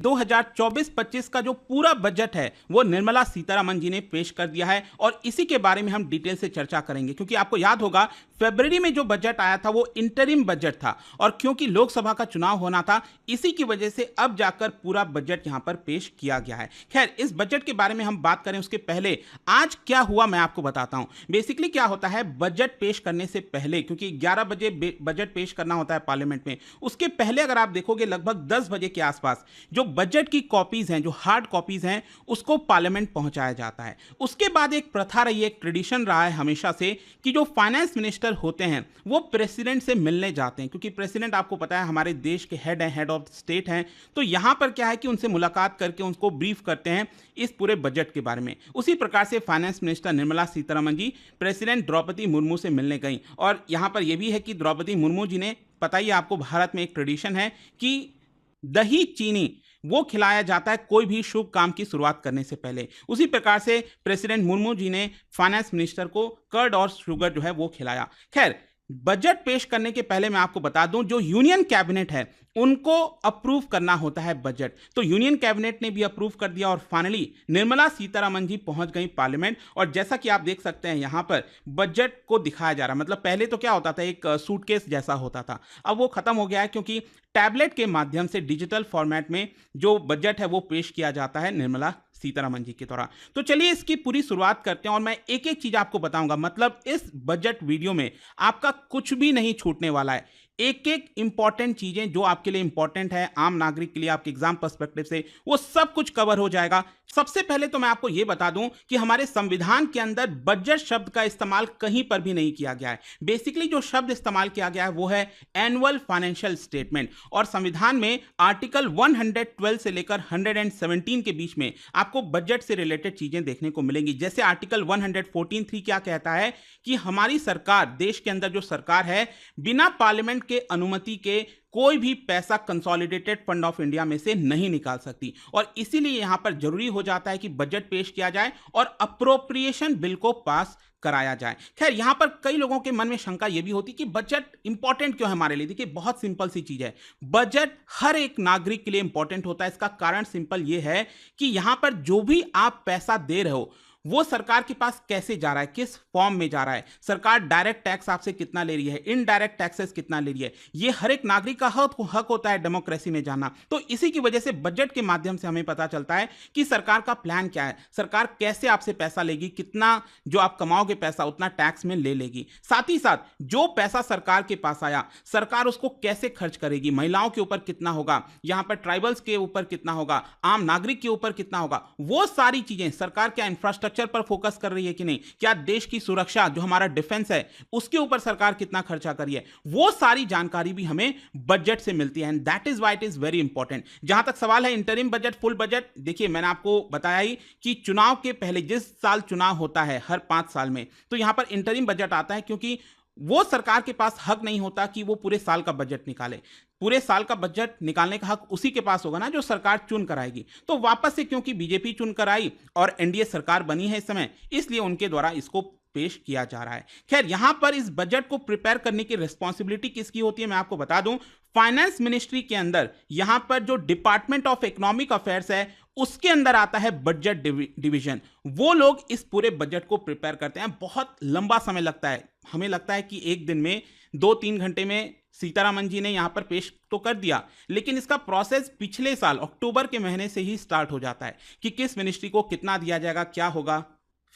2024-25 का जो पूरा बजट है वो निर्मला सीतारमण जी ने पेश कर दिया है और इसी के बारे में हम डिटेल से चर्चा करेंगे, क्योंकि आपको याद होगा फरवरी में जो बजट आया था वो इंटरिम बजट था और क्योंकि लोकसभा का चुनाव होना था इसी की वजह से अब जाकर पूरा बजट यहां पर पेश किया गया है। खैर, इस बजट के बारे में हम बात करें उसके पहले आज क्या हुआ मैं आपको बताता हूं। बेसिकली क्या होता है, बजट पेश करने से पहले, क्योंकि 11 बजे बजट पेश करना होता है पार्लियामेंट में, उसके पहले अगर आप देखोगे लगभग 10 बजे के आसपास जो बजट की कॉपीज हैं, जो हार्ड कॉपीज हैं, उसको पार्लियामेंट पहुंचाया जाता है। उसके बाद एक प्रथा रही है, एक ट्रेडिशन रहा है हमेशा से कि जो फाइनेंस मिनिस्टर होते हैं वो प्रेसिडेंट से मिलने जाते हैं, क्योंकि प्रेसिडेंट आपको पता है हमारे देश के हेड हैं, हेड ऑफ स्टेट हैं। तो यहां पर क्या है कि उनसे मुलाकात करके उनको ब्रीफ करते हैं इस पूरे बजट के बारे में। उसी प्रकार से finance minister Nirmala Sitharaman ji president Draupadi Murmu से मिलने गई और यहां पर यह भी है कि द्रौपदी मुर्मू जी ने, पता ही आपको भारत में एक ट्रेडिशन है कि दही चीनी वो खिलाया जाता है कोई भी शुभ काम की शुरुआत करने से पहले। उसी प्रकार से प्रेसिडेंट मुर्मू जी ने फाइनेंस मिनिस्टर को कर्ड और शुगर जो है वो खिलाया। खैर, बजट पेश करने के पहले मैं आपको बता दूं, जो यूनियन कैबिनेट है उनको अप्रूव करना होता है बजट, तो यूनियन कैबिनेट ने भी अप्रूव कर दिया और फाइनली निर्मला सीतारमण जी पहुंच गई पार्लियामेंट। और जैसा कि आप देख सकते हैं यहां पर बजट को दिखाया जा रहा है, मतलब पहले तो क्या होता था, एक सूटकेस जैसा होता था, अब वो खत्म हो गया है क्योंकि टैबलेट के माध्यम से डिजिटल फॉर्मेट में जो बजट है वो पेश किया जाता है निर्मला सीतारमण जी के द्वारा। तो चलिए इसकी पूरी शुरुआत करते हैं और मैं एक एक चीज आपको बताऊंगा, मतलब इस बजट वीडियो में आपका कुछ भी नहीं छूटने वाला है। एक एक इंपॉर्टेंट चीजें जो आपके लिए इंपॉर्टेंट है, आम नागरिक के लिए, आपके एग्जाम पर्सपेक्टिव से, वो सब कुछ कवर हो जाएगा। सबसे पहले तो मैं आपको यह बता दूं कि हमारे संविधान के अंदर बजट शब्द का इस्तेमाल कहीं पर भी नहीं किया गया है। बेसिकली जो शब्द इस्तेमाल किया गया है वो है एनुअल फाइनेंशियल स्टेटमेंट, और संविधान में आर्टिकल 112 से लेकर 117 के बीच में आपको बजट से रिलेटेड चीजें देखने को मिलेंगी। जैसे आर्टिकल 114(3) क्या कहता है कि हमारी सरकार, देश के अंदर जो सरकार है, बिना पार्लियामेंट के अनुमति के कोई भी पैसा कंसोलिडेटेड फंड ऑफ इंडिया में से नहीं निकाल सकती, और इसीलिए यहां पर जरूरी हो जाता है कि बजट पेश किया जाए और अप्रोप्रिएशन बिल को पास कराया जाए। खैर, यहां पर कई लोगों के मन में शंका यह भी होती कि बजट इंपॉर्टेंट क्यों है हमारे लिए। देखिए, बहुत सिंपल सी चीज है, बजट हर एक नागरिक के लिए इंपॉर्टेंट होता है। इसका कारण सिंपल यह है कि यहां पर जो भी आप पैसा दे रहे हो वो सरकार के पास कैसे जा रहा है, किस फॉर्म में जा रहा है, सरकार डायरेक्ट टैक्स आपसे कितना ले रही है, इनडायरेक्ट टैक्सेस कितना ले रही है, ये हर एक नागरिक का हक होता है डेमोक्रेसी में जानना। तो इसी की वजह से बजट के माध्यम से हमें पता चलता है कि सरकार का प्लान क्या है, सरकार कैसे आपसे पैसा लेगी, कितना जो आप कमाओगे पैसा उतना टैक्स में ले लेगी। साथ ही साथ जो पैसा सरकार के पास आया, सरकार उसको कैसे खर्च करेगी, महिलाओं के ऊपर कितना होगा, यहां पर ट्राइबल्स के ऊपर कितना होगा, आम नागरिक के ऊपर कितना होगा, वो सारी चीजें सरकार क्या इंफ्रास्ट्रक्चर पर फोकस कर रही है कि नहीं, क्या देश की सुरक्षा जो हमारा डिफेंस है उसके ऊपर सरकार कितना खर्चा कर रही है, वो सारी जानकारी भी हमें बजट से मिलती है। And that is why it is very important. जहां तक सवाल है इंटरिम बजट, फुल बजट, देखिए मैंने आपको बताया ही कि चुनाव के पहले, जिस साल चुनाव होता है हर 5 साल में, तो यहां पर इंटरिम बजट आता है, क्योंकि वो सरकार के पास हक नहीं होता कि वो पूरे साल का बजट निकाले। पूरे साल का बजट निकालने का हक उसी के पास होगा ना जो सरकार चुन कर आएगी। तो वापस से क्योंकि बीजेपी चुन कर आई और एनडीए सरकार बनी है इस समय, इसलिए उनके द्वारा इसको पेश किया जा रहा है। खैर, यहां पर इस बजट को प्रिपेयर करने की रिस्पॉन्सिबिलिटी किसकी होती है मैं आपको बता दूं, फाइनेंस मिनिस्ट्री के अंदर यहां पर जो डिपार्टमेंट ऑफ इकोनॉमिक अफेयर्स है उसके अंदर आता है बजट डिवीजन। वो लोग इस पूरे बजट को प्रिपेयर करते हैं। बहुत लंबा समय लगता है, हमें लगता है कि एक दिन में 2-3 घंटे में सीतारमण जी ने यहां पर पेश तो कर दिया, लेकिन इसका प्रोसेस पिछले साल अक्टूबर के महीने से ही स्टार्ट हो जाता है कि किस मिनिस्ट्री को कितना दिया जाएगा, क्या होगा।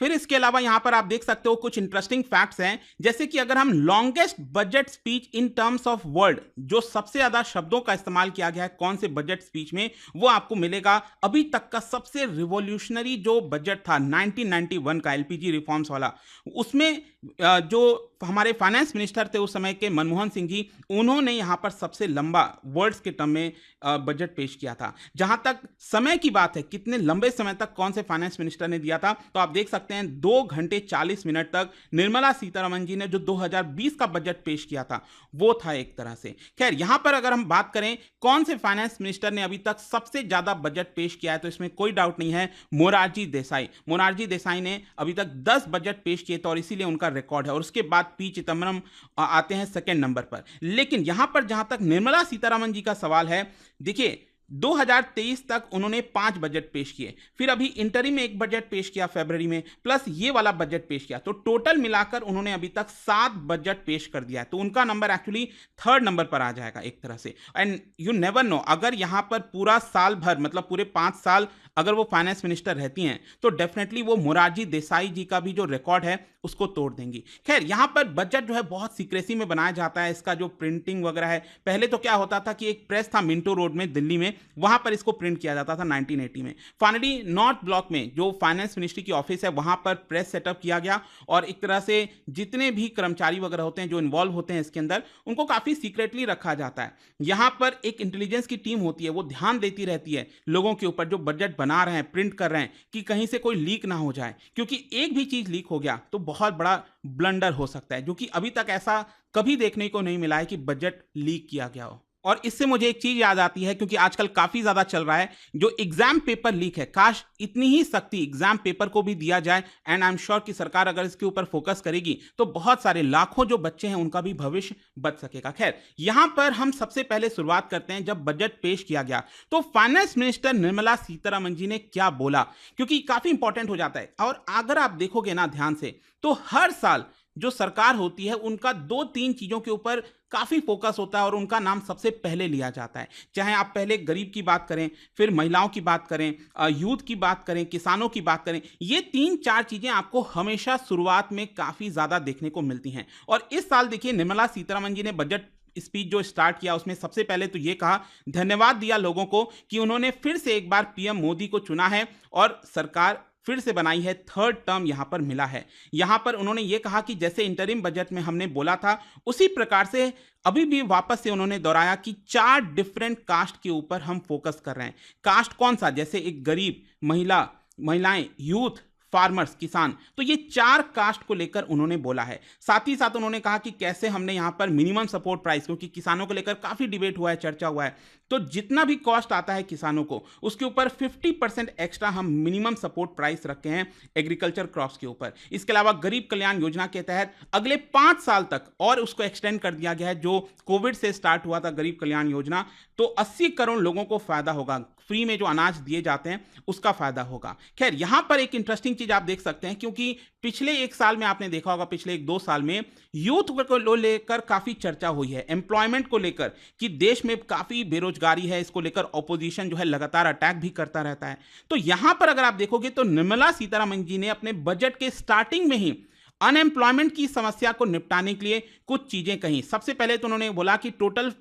फिर इसके अलावा यहां पर आप देख सकते हो कुछ इंटरेस्टिंग फैक्ट्स हैं, जैसे कि अगर हम longest budget speech in terms of word, जो सबसे ज्यादा शब्दों का इस्तेमाल किया गया है कौन से बजट स्पीच में, वो आपको मिलेगा अभी तक का सबसे रिवॉल्यूशनरी जो बजट था 1991 का, एलपीजी रिफॉर्म्स वाला। उसमें जो हमारे फाइनेंस मिनिस्टर थे उस समय के मनमोहन सिंह जी, उन्होंने यहां पर सबसे लंबा वर्ड्स के टर्म में बजट पेश किया था। जहां तक समय की बात है, कितने लंबे समय तक कौन से फाइनेंस मिनिस्टर ने दिया था, तो आप देख सकते हैं 2 घंटे 40 मिनट तक निर्मला सीतारमण जी ने जो 2020 का बजट पेश किया था वो था एक तरह से। खैर, यहां पर अगर हम बात करें कौन से फाइनेंस मिनिस्टर ने अभी तक सबसे ज्यादा बजट पेश किया है, तो इसमें कोई डाउट नहीं है, मोरारजी देसाई। मोरारजी देसाई ने अभी तक 10 बजट पेश किए थे और इसीलिए उनका रिकॉर्ड है, और उसके बाद पी चिदम्बरम आते हैं सेकंड नंबर पर। लेकिन यहां पर जहां तक निर्मला सीतारमण जी का सवाल है, देखिए 2023 तक उन्होंने 5 बजट पेश किए, फिर अभी इंटरिम में एक बजट पेश किया फरवरी में, प्लस ये वाला बजट पेश किया, तो टोटल मिलाकर उन्होंने अभी तक 7 बजट पेश कर दिया है। तो उनका नंबर एक्चुअली 3rd नंबर पर आ जाएगा एक तरह से। एंड यू नेवर नो, अगर यहां पर पूरा साल भर मतलब पूरे 5 साल अगर वो फाइनेंस मिनिस्टर रहती हैं तो डेफिनेटली वो मोरारजी देसाई जी का भी जो रिकॉर्ड है उसको तोड़ देंगी। खैर, यहाँ पर बजट जो है बहुत सीक्रेसी में बनाया जाता है, इसका जो प्रिंटिंग वगैरह है, पहले तो क्या होता था कि एक प्रेस था मिंटो रोड में दिल्ली में, वहां पर इसको प्रिंट किया जाता था 1980 में। फाइनली नॉर्थ ब्लॉक में जो फाइनेंस मिनिस्ट्री की ऑफिस है वहां पर प्रेस सेटअप किया गया और एक तरह से जितने भी कर्मचारी वगैरह होते हैं जो इन्वॉल्व होते हैं इसके अंदर, उनको काफी सीक्रेटली रखा जाता है। यहां पर एक इंटेलिजेंस की टीम होती है, वो ध्यान देती रहती है लोगों के ऊपर जो बजट बना रहे हैं, प्रिंट कर रहे हैं, कि कहीं से कोई लीक ना हो जाए, क्योंकि एक भी चीज लीक हो गया तो बहुत बड़ा ब्लंडर हो सकता है, जो कि अभी तक ऐसा कभी देखने को नहीं मिला है कि बजट लीक किया गया हो। और इससे मुझे एक चीज याद आती है, क्योंकि आजकल काफी ज्यादा चल रहा है जो एग्जाम पेपर लीक है, काश इतनी ही सख्ती एग्जाम पेपर को भी दिया जाए। एंड आई एम श्योर कि सरकार अगर इसके ऊपर फोकस करेगी तो बहुत सारे लाखों जो बच्चे हैं उनका भी भविष्य बच सकेगा। खैर, यहां पर हम सबसे पहले शुरुआत करते हैं जब बजट पेश किया गया तो फाइनेंस मिनिस्टर निर्मला सीतारमण जी ने क्या बोला, क्योंकि काफी इंपॉर्टेंट हो जाता है। और अगर आप देखोगे ना ध्यान से तो हर साल जो सरकार होती है उनका 2-3 चीजों के ऊपर काफी फोकस होता है और उनका नाम सबसे पहले लिया जाता है। चाहे आप पहले गरीब की बात करें, फिर महिलाओं की बात करें, यूथ की बात करें, किसानों की बात करें, ये 3-4 चीजें आपको हमेशा शुरुआत में काफी ज्यादा देखने को मिलती हैं। और इस साल देखिए निर्मला सीतारमण जी ने बजट स्पीच जो स्टार्ट किया उसमें सबसे पहले तो ये कहा, धन्यवाद दिया लोगों को कि उन्होंने फिर से एक बार पीएम मोदी को चुना है और सरकार फिर से बनाई है, 3rd टर्म यहां पर मिला है। यहां पर उन्होंने ये कहा कि जैसे इंटरिम बजट में हमने बोला था उसी प्रकार से अभी भी वापस से उन्होंने दोहराया कि 4 डिफरेंट कास्ट के ऊपर हम फोकस कर रहे हैं। कास्ट कौन सा? जैसे एक गरीब, महिलाएं, यूथ, फार्मर्स, किसान, तो ये 4 कास्ट को लेकर उन्होंने बोला है। साथ ही साथ उन्होंने कहा कि कैसे हमने यहां पर मिनिमम सपोर्ट प्राइस, क्योंकि किसानों को लेकर काफी डिबेट हुआ है, चर्चा हुआ है, तो जितना भी कॉस्ट आता है किसानों को उसके ऊपर 50% एक्स्ट्रा हम मिनिमम सपोर्ट प्राइस रखे हैं एग्रीकल्चर क्रॉप्स के ऊपर। इसके अलावा गरीब कल्याण योजना के तहत अगले 5 साल तक और उसको एक्सटेंड कर दिया गया है। जो कोविड से स्टार्ट हुआ था गरीब कल्याण योजना, तो 80 करोड़ लोगों को फायदा होगा, फ्री में जो अनाज दिए जाते हैं उसका फायदा होगा। खैर, यहां पर एक इंटरेस्टिंग चीज आप देख सकते हैं, क्योंकि पिछले 1 साल में आपने देखा होगा, पिछले 1-2 साल में यूथ को लेकर काफी चर्चा हुई है, एम्प्लॉयमेंट को लेकर कि देश में काफी बेरोजगारी है, इसको लेकर ऑपोजिशन जो है लगातार अटैक भी करता रहता है। तो यहां पर अगर आप देखोगे तो निर्मला सीतारमण जी ने अपने बजट के स्टार्टिंग में ही अनएम्प्लॉयमेंट की समस्या को निपटाने के लिए कुछ चीजें कही। सबसे पहले तो उन्होंने बोला कि टोटल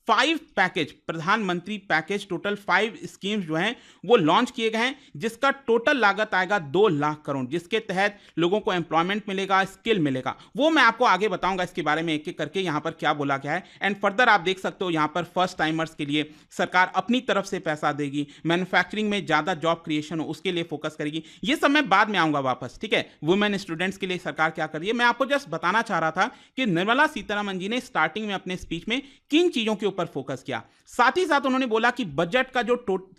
5 पैकेज, प्रधानमंत्री पैकेज, टोटल 5 स्कीम्स जो हैं वो लॉन्च किए गए हैं, जिसका टोटल लागत आएगा 2 लाख करोड़, जिसके तहत लोगों को एम्प्लॉयमेंट मिलेगा, स्किल मिलेगा। वो मैं आपको आगे बताऊंगा इसके बारे में एक एक करके यहाँ पर क्या बोला गया है। एंड फर्दर आप देख सकते हो यहाँ पर फर्स्ट टाइमर्स के लिए सरकार अपनी तरफ से पैसा देगी, मैन्युफैक्चरिंग में ज्यादा जॉब क्रिएशन हो उसके लिए फोकस करेगी। ये सब मैं बाद में आऊंगा वापस, ठीक है। वुमेन स्टूडेंट्स के लिए सरकार क्या कर रही है, मैं आपको जस्ट बताना चाह रहा था कि निर्मला सीतारमण जी ने स्टार्टिंग में अपने स्पीच में किन चीजों के ऊपर फोकस किया। साथ ही साथ उन्होंने बोला कि बजट का जो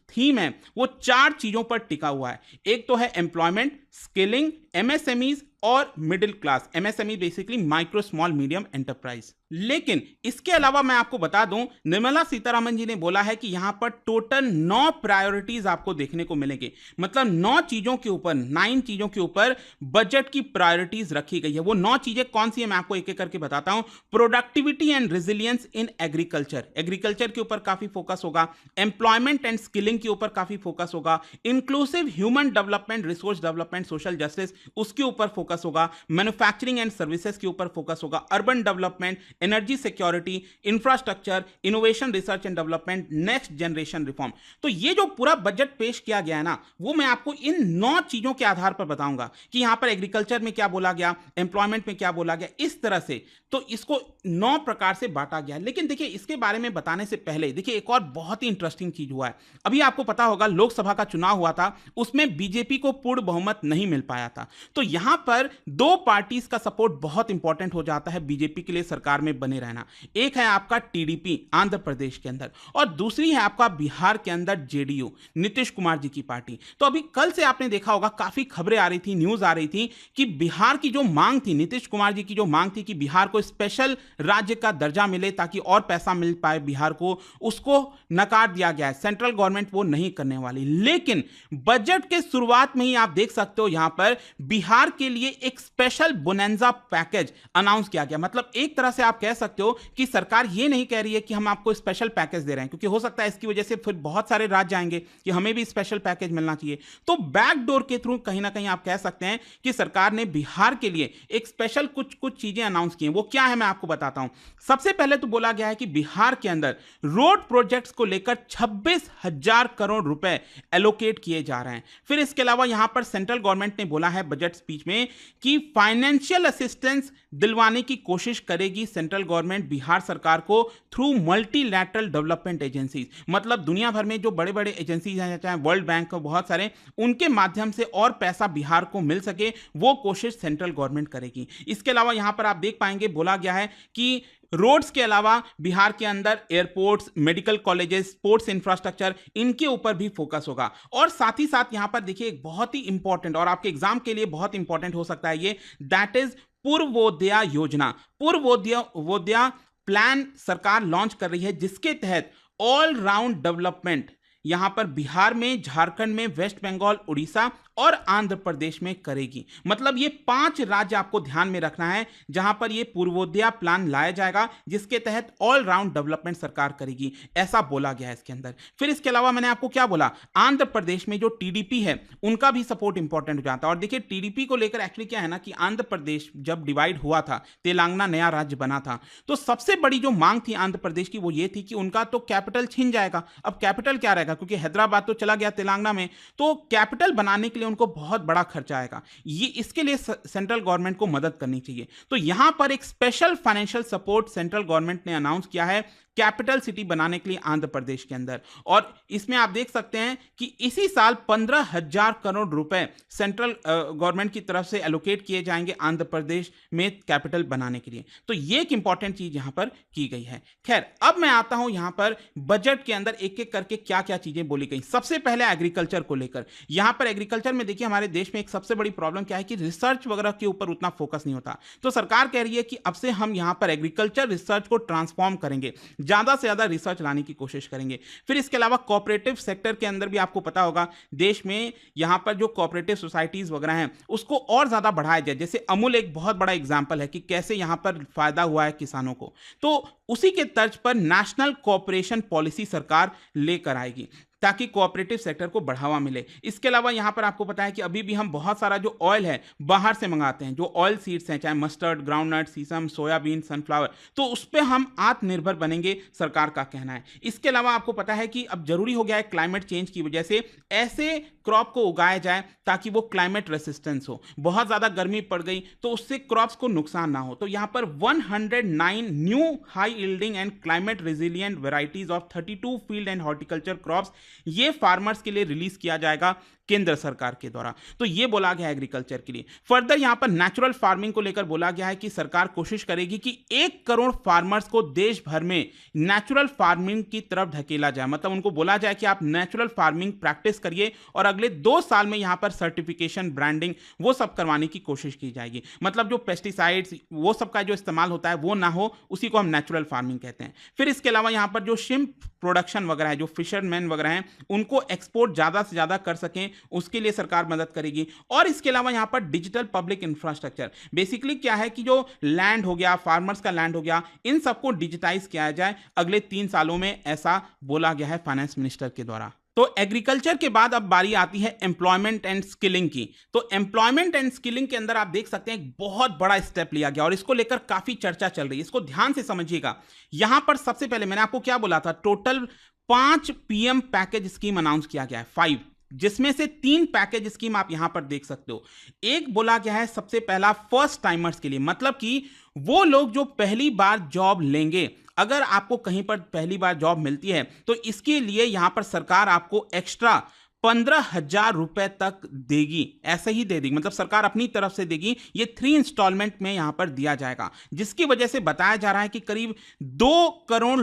थीम है वो 4 चीजों पर टिका हुआ है। एक तो है एम्प्लॉयमेंट, स्किलिंग, एमएसएमईज और middle class. MSME basically micro small medium enterprise. लेकिन इसके अलावा मैं आपको बता दूं, निर्मला सीतारमण जी ने बोला है कि यहां पर टोटल 9 प्रायोरिटीज आपको देखने को मिलेंगे। मतलब 9 चीजों के ऊपर, 9 चीजों के ऊपर बजट की प्रायोरिटीज रखी गई है। वो 9 चीजें कौन सी है मैं आपको एक एक करके बताता हूं। Productivity and resilience in agriculture, agriculture के ऊपर काफी फोकस होगा। एम्प्लॉयमेंट एंड स्किलिंग के ऊपर काफी फोकस होगा। Inclusive human development, resource development, social justice, उसके ऊपर फोकस होगा। मैन्युफैक्चरिंग एंड सर्विसेज के ऊपर फोकस होगा। Urban development, energy security, infrastructure, innovation, research and development, next generation reform. तो ये जो पूरा बजट पेश किया गया है ना, वो मैं आपको इन 9 चीजों के आधार पर बताऊंगा कि यहां पर एग्रीकल्चर में क्या बोला गया, एम्प्लॉयमेंट में क्या बोला गया, इस तरह से। तो इसको 9 प्रकार से बांटा गया। लेकिन देखिए, इसके बारे में बताने से पहले देखिए एक और बहुत ही इंटरेस्टिंग चीज हुआ है। अभी आपको पता होगा लोकसभा का चुनाव हुआ था, उसमें बीजेपी को पूर्ण बहुमत नहीं मिल पाया था। तो यहां पर 2 पार्टीज का सपोर्ट बहुत इंपॉर्टेंट हो जाता है बीजेपी के लिए सरकार में बने रहना। एक है आपका टीडीपी आंध्र प्रदेश के अंदर, और दूसरी है आपका बिहार के अंदर जेडीयू, नीतीश कुमार जी की पार्टी। तो अभी कल से आपने देखा होगा काफी खबरें आ रही थी, न्यूज आ रही थी कि बिहार की जो मांग थी, नीतीश कुमार जी की जो मांग थी कि बिहार को स्पेशल राज्य का दर्जा मिले ताकि और पैसा मिल पाए बिहार को, उसको नकार दिया गया है। सेंट्रल गवर्नमेंट वो नहीं करने वाली। लेकिन बजट के शुरुआत में ही आप देख सकते हो यहां पर बिहार के लिए एक स्पेशल बोनेंजा पैकेज अनाउंस किया गया। मतलब एक तरह से आप कह सकते हो कि सरकार ये नहीं कह रही है कि हम आपको स्पेशल पैकेज दे रहे हैं, क्योंकि हो सकता है इसकी वजह से फिर बहुत सारे राज्य आएंगे कि हमें भी स्पेशल पैकेज मिलना चाहिए। तो बैकडोर के थ्रू कहीं ना कहीं आप कह सकते हैं कि सरकार ने बिहार के लिए एक स्पेशल कुछ चीजें अनाउंस की हैं। वो क्या है मैं आपको बताता हूं। सबसे पहले तो बोला गया है कि बिहार के अंदर रोड प्रोजेक्ट्स को लेकर 26,000 करोड़ रुपए एलोकेट किए जा रहे हैं। फिर इसके अलावा यहां पर सेंट्रल गवर्नमेंट ने बोला है बजट स्पीच में कि फाइनेंशियल असिस्टेंस दिलवाने की कोशिश करेगी सेंट्रल गवर्नमेंट बिहार सरकार को थ्रू मल्टीलैटरल डेवलपमेंट एजेंसीज। मतलब दुनिया भर में जो बड़े बड़े एजेंसीज हैं, चाहे वर्ल्ड बैंक हो, बहुत सारे, उनके माध्यम से और पैसा बिहार को मिल सके, वो कोशिश सेंट्रल गवर्नमेंट करेगी। इसके अलावा यहां पर आप देख पाएंगे बोला गया है कि रोड्स के अलावा बिहार के अंदर airports, medical colleges, sports infrastructure, इनके ऊपर भी फोकस होगा। और साथ ही साथ यहां पर देखिए एक बहुत ही इंपॉर्टेंट और आपके एग्जाम के लिए बहुत इंपॉर्टेंट हो सकता है ये, दैट इज पूर्वोदया योजना। पूर्वोदया प्लान सरकार लॉन्च कर रही है, जिसके तहत ऑल राउंड डेवलपमेंट यहां पर बिहार में, झारखंड में, वेस्ट बंगाल, उड़ीसा और आंध्र प्रदेश में करेगी। मतलब ये 5 राज्य आपको ध्यान में रखना है जहां पर ये पूर्वोदया प्लान लाया जाएगा, जिसके तहत ऑल राउंड डेवलपमेंट सरकार करेगी, ऐसा बोला गया है इसके अंदर। फिर इसके अलावा मैंने आपको क्या बोला, आंध्र प्रदेश में जो टीडीपी है उनका भी सपोर्ट इंपॉर्टेंट हो जाता है। और देखिए टीडीपी को लेकर एक्चुअली क्या है ना कि आंध्र प्रदेश जब डिवाइड हुआ था, तेलंगाना नया राज्य बना था, तो सबसे बड़ी जो मांग थी आंध्र प्रदेश की वो ये थी कि उनका तो कैपिटल छिन जाएगा। अब कैपिटल क्या रहेगा, क्योंकि हैदराबाद तो चला गया तेलंगाना में, तो कैपिटल बनाने के लिए उनको बहुत बड़ा खर्चा आएगा। ये इसके लिए सेंट्रल गवर्नमेंट को मदद करनी चाहिए। तो यहां पर एक special financial support central government ने अनाउंस किया है कैपिटल सिटी बनाने के लिए आंध्र प्रदेश के अंदर। और इसमें आप देख सकते हैं कि इसी साल 15,000 करोड़ रुपए सेंट्रल गवर्नमेंट की तरफ से एलोकेट किए जाएंगे आंध्र प्रदेश में कैपिटल बनाने के लिए। तो ये एक इंपॉर्टेंट चीज यहां पर की गई है। खैर, अब मैं आता हूं यहां पर बजट के अंदर एक एक करके क्या क्या चीजें बोली गई। सबसे पहले एग्रीकल्चर को लेकर, यहां पर एग्रीकल्चर में देखिए हमारे देश में एक सबसे बड़ी प्रॉब्लम क्या है कि रिसर्च वगैरह के ऊपर उतना फोकस नहीं होता। तो सरकार कह रही है कि अब से हम यहां पर एग्रीकल्चर रिसर्च को ट्रांसफॉर्म करेंगे, ज्यादा से ज्यादा रिसर्च लाने की कोशिश करेंगे। फिर इसके अलावा कोऑपरेटिव सेक्टर के अंदर भी आपको पता होगा देश में यहां पर जो कोऑपरेटिव सोसाइटीज वगैरह हैं उसको और ज्यादा बढ़ाया जाए। जैसे अमूल एक बहुत बड़ा एग्जांपल है कि कैसे यहां पर फायदा हुआ है किसानों को। तो उसी के तर्ज पर नेशनल कोऑपरेशन पॉलिसी सरकार लेकर आएगी ताकि कोऑपरेटिव सेक्टर को बढ़ावा मिले। इसके अलावा यहां पर आपको पता है कि अभी भी हम बहुत सारा जो ऑयल है बाहर से मंगाते हैं, जो ऑयल सीड्स हैं, चाहे मस्टर्ड, ग्राउंडनट, सीसम, सोयाबीन, सनफ्लावर, तो उस पर हम आत्मनिर्भर बनेंगे, सरकार का कहना है। इसके अलावा आपको पता है कि अब जरूरी हो गया है क्लाइमेट चेंज की वजह से ऐसे क्रॉप को उगाया जाए ताकि वो क्लाइमेट रेसिस्टेंस हो। बहुत ज्यादा गर्मी पड़ गई तो उससे क्रॉप्स को नुकसान ना हो। तो यहां पर 109 new high yielding and climate resilient varieties of 32 field and horticulture crops ये फार्मर्स के लिए रिलीज किया जाएगा केंद्र सरकार के द्वारा। तो ये बोला गया एग्रीकल्चर के लिए। फर्दर यहां पर नेचुरल फार्मिंग को लेकर बोला गया है कि सरकार कोशिश करेगी कि 1 करोड़ फार्मर्स को देश भर में नेचुरल फार्मिंग की तरफ धकेला जाए। मतलब उनको बोला जाए कि आप नेचुरल फार्मिंग प्रैक्टिस करिए और अगले 2 साल में यहां पर सर्टिफिकेशन, ब्रांडिंग, वो सब करवाने की कोशिश की जाएगी। मतलब जो पेस्टिसाइड्स वो सब का जो इस्तेमाल होता है वो ना हो, उसी को हम नेचुरल फार्मिंग कहते हैं। फिर इसके अलावा यहां पर जो शिम्प प्रोडक्शन वगैरह है, जो फिशरमैन वगैरह हैं, उनको एक्सपोर्ट ज्यादा से ज्यादा कर सकें, उसके लिए सरकार मदद करेगी। और इसके अलावा यहां पर डिजिटल पब्लिक इंफ्रास्ट्रक्चर, बेसिकली क्या है कि जो लैंड हो गया, फार्मर्स का लैंड हो गया, इन सबको डिजिटाइज किया जाए अगले 3 सालों में, ऐसा बोला गया है फाइनेंस मिनिस्टर के द्वारा। तो एग्रीकल्चर के बाद अब बारी आती है एम्प्लॉयमेंट एंड स्किलिंग की। तो एम्प्लॉयमेंट एंड स्किलिंग के अंदर आप देख सकते हैं एक बहुत बड़ा स्टेप लिया गया और इसको लेकर काफी चर्चा चल रही है। इसको ध्यान से समझिएगा। यहां पर सबसे पहले मैंने आपको क्या बोला था, total 5 PM package scheme announce किया गया है, 5, जिसमें से 3 पैकेज स्कीम आप यहां पर देख सकते हो। एक बोला गया है सबसे पहला फर्स्ट टाइमर्स के लिए, मतलब कि वो लोग जो पहली बार जॉब लेंगे, अगर आपको कहीं पर पहली बार जॉब मिलती है तो इसके लिए यहां पर सरकार आपको एक्स्ट्रा 15,000 रुपए तक देगी, ऐसे ही दे देगी, मतलब सरकार अपनी तरफ से देगी। ये 3 इंस्टॉलमेंट में यहां पर दिया जाएगा, जिसकी वजह से बताया जा रहा है कि करीब 2 करोड़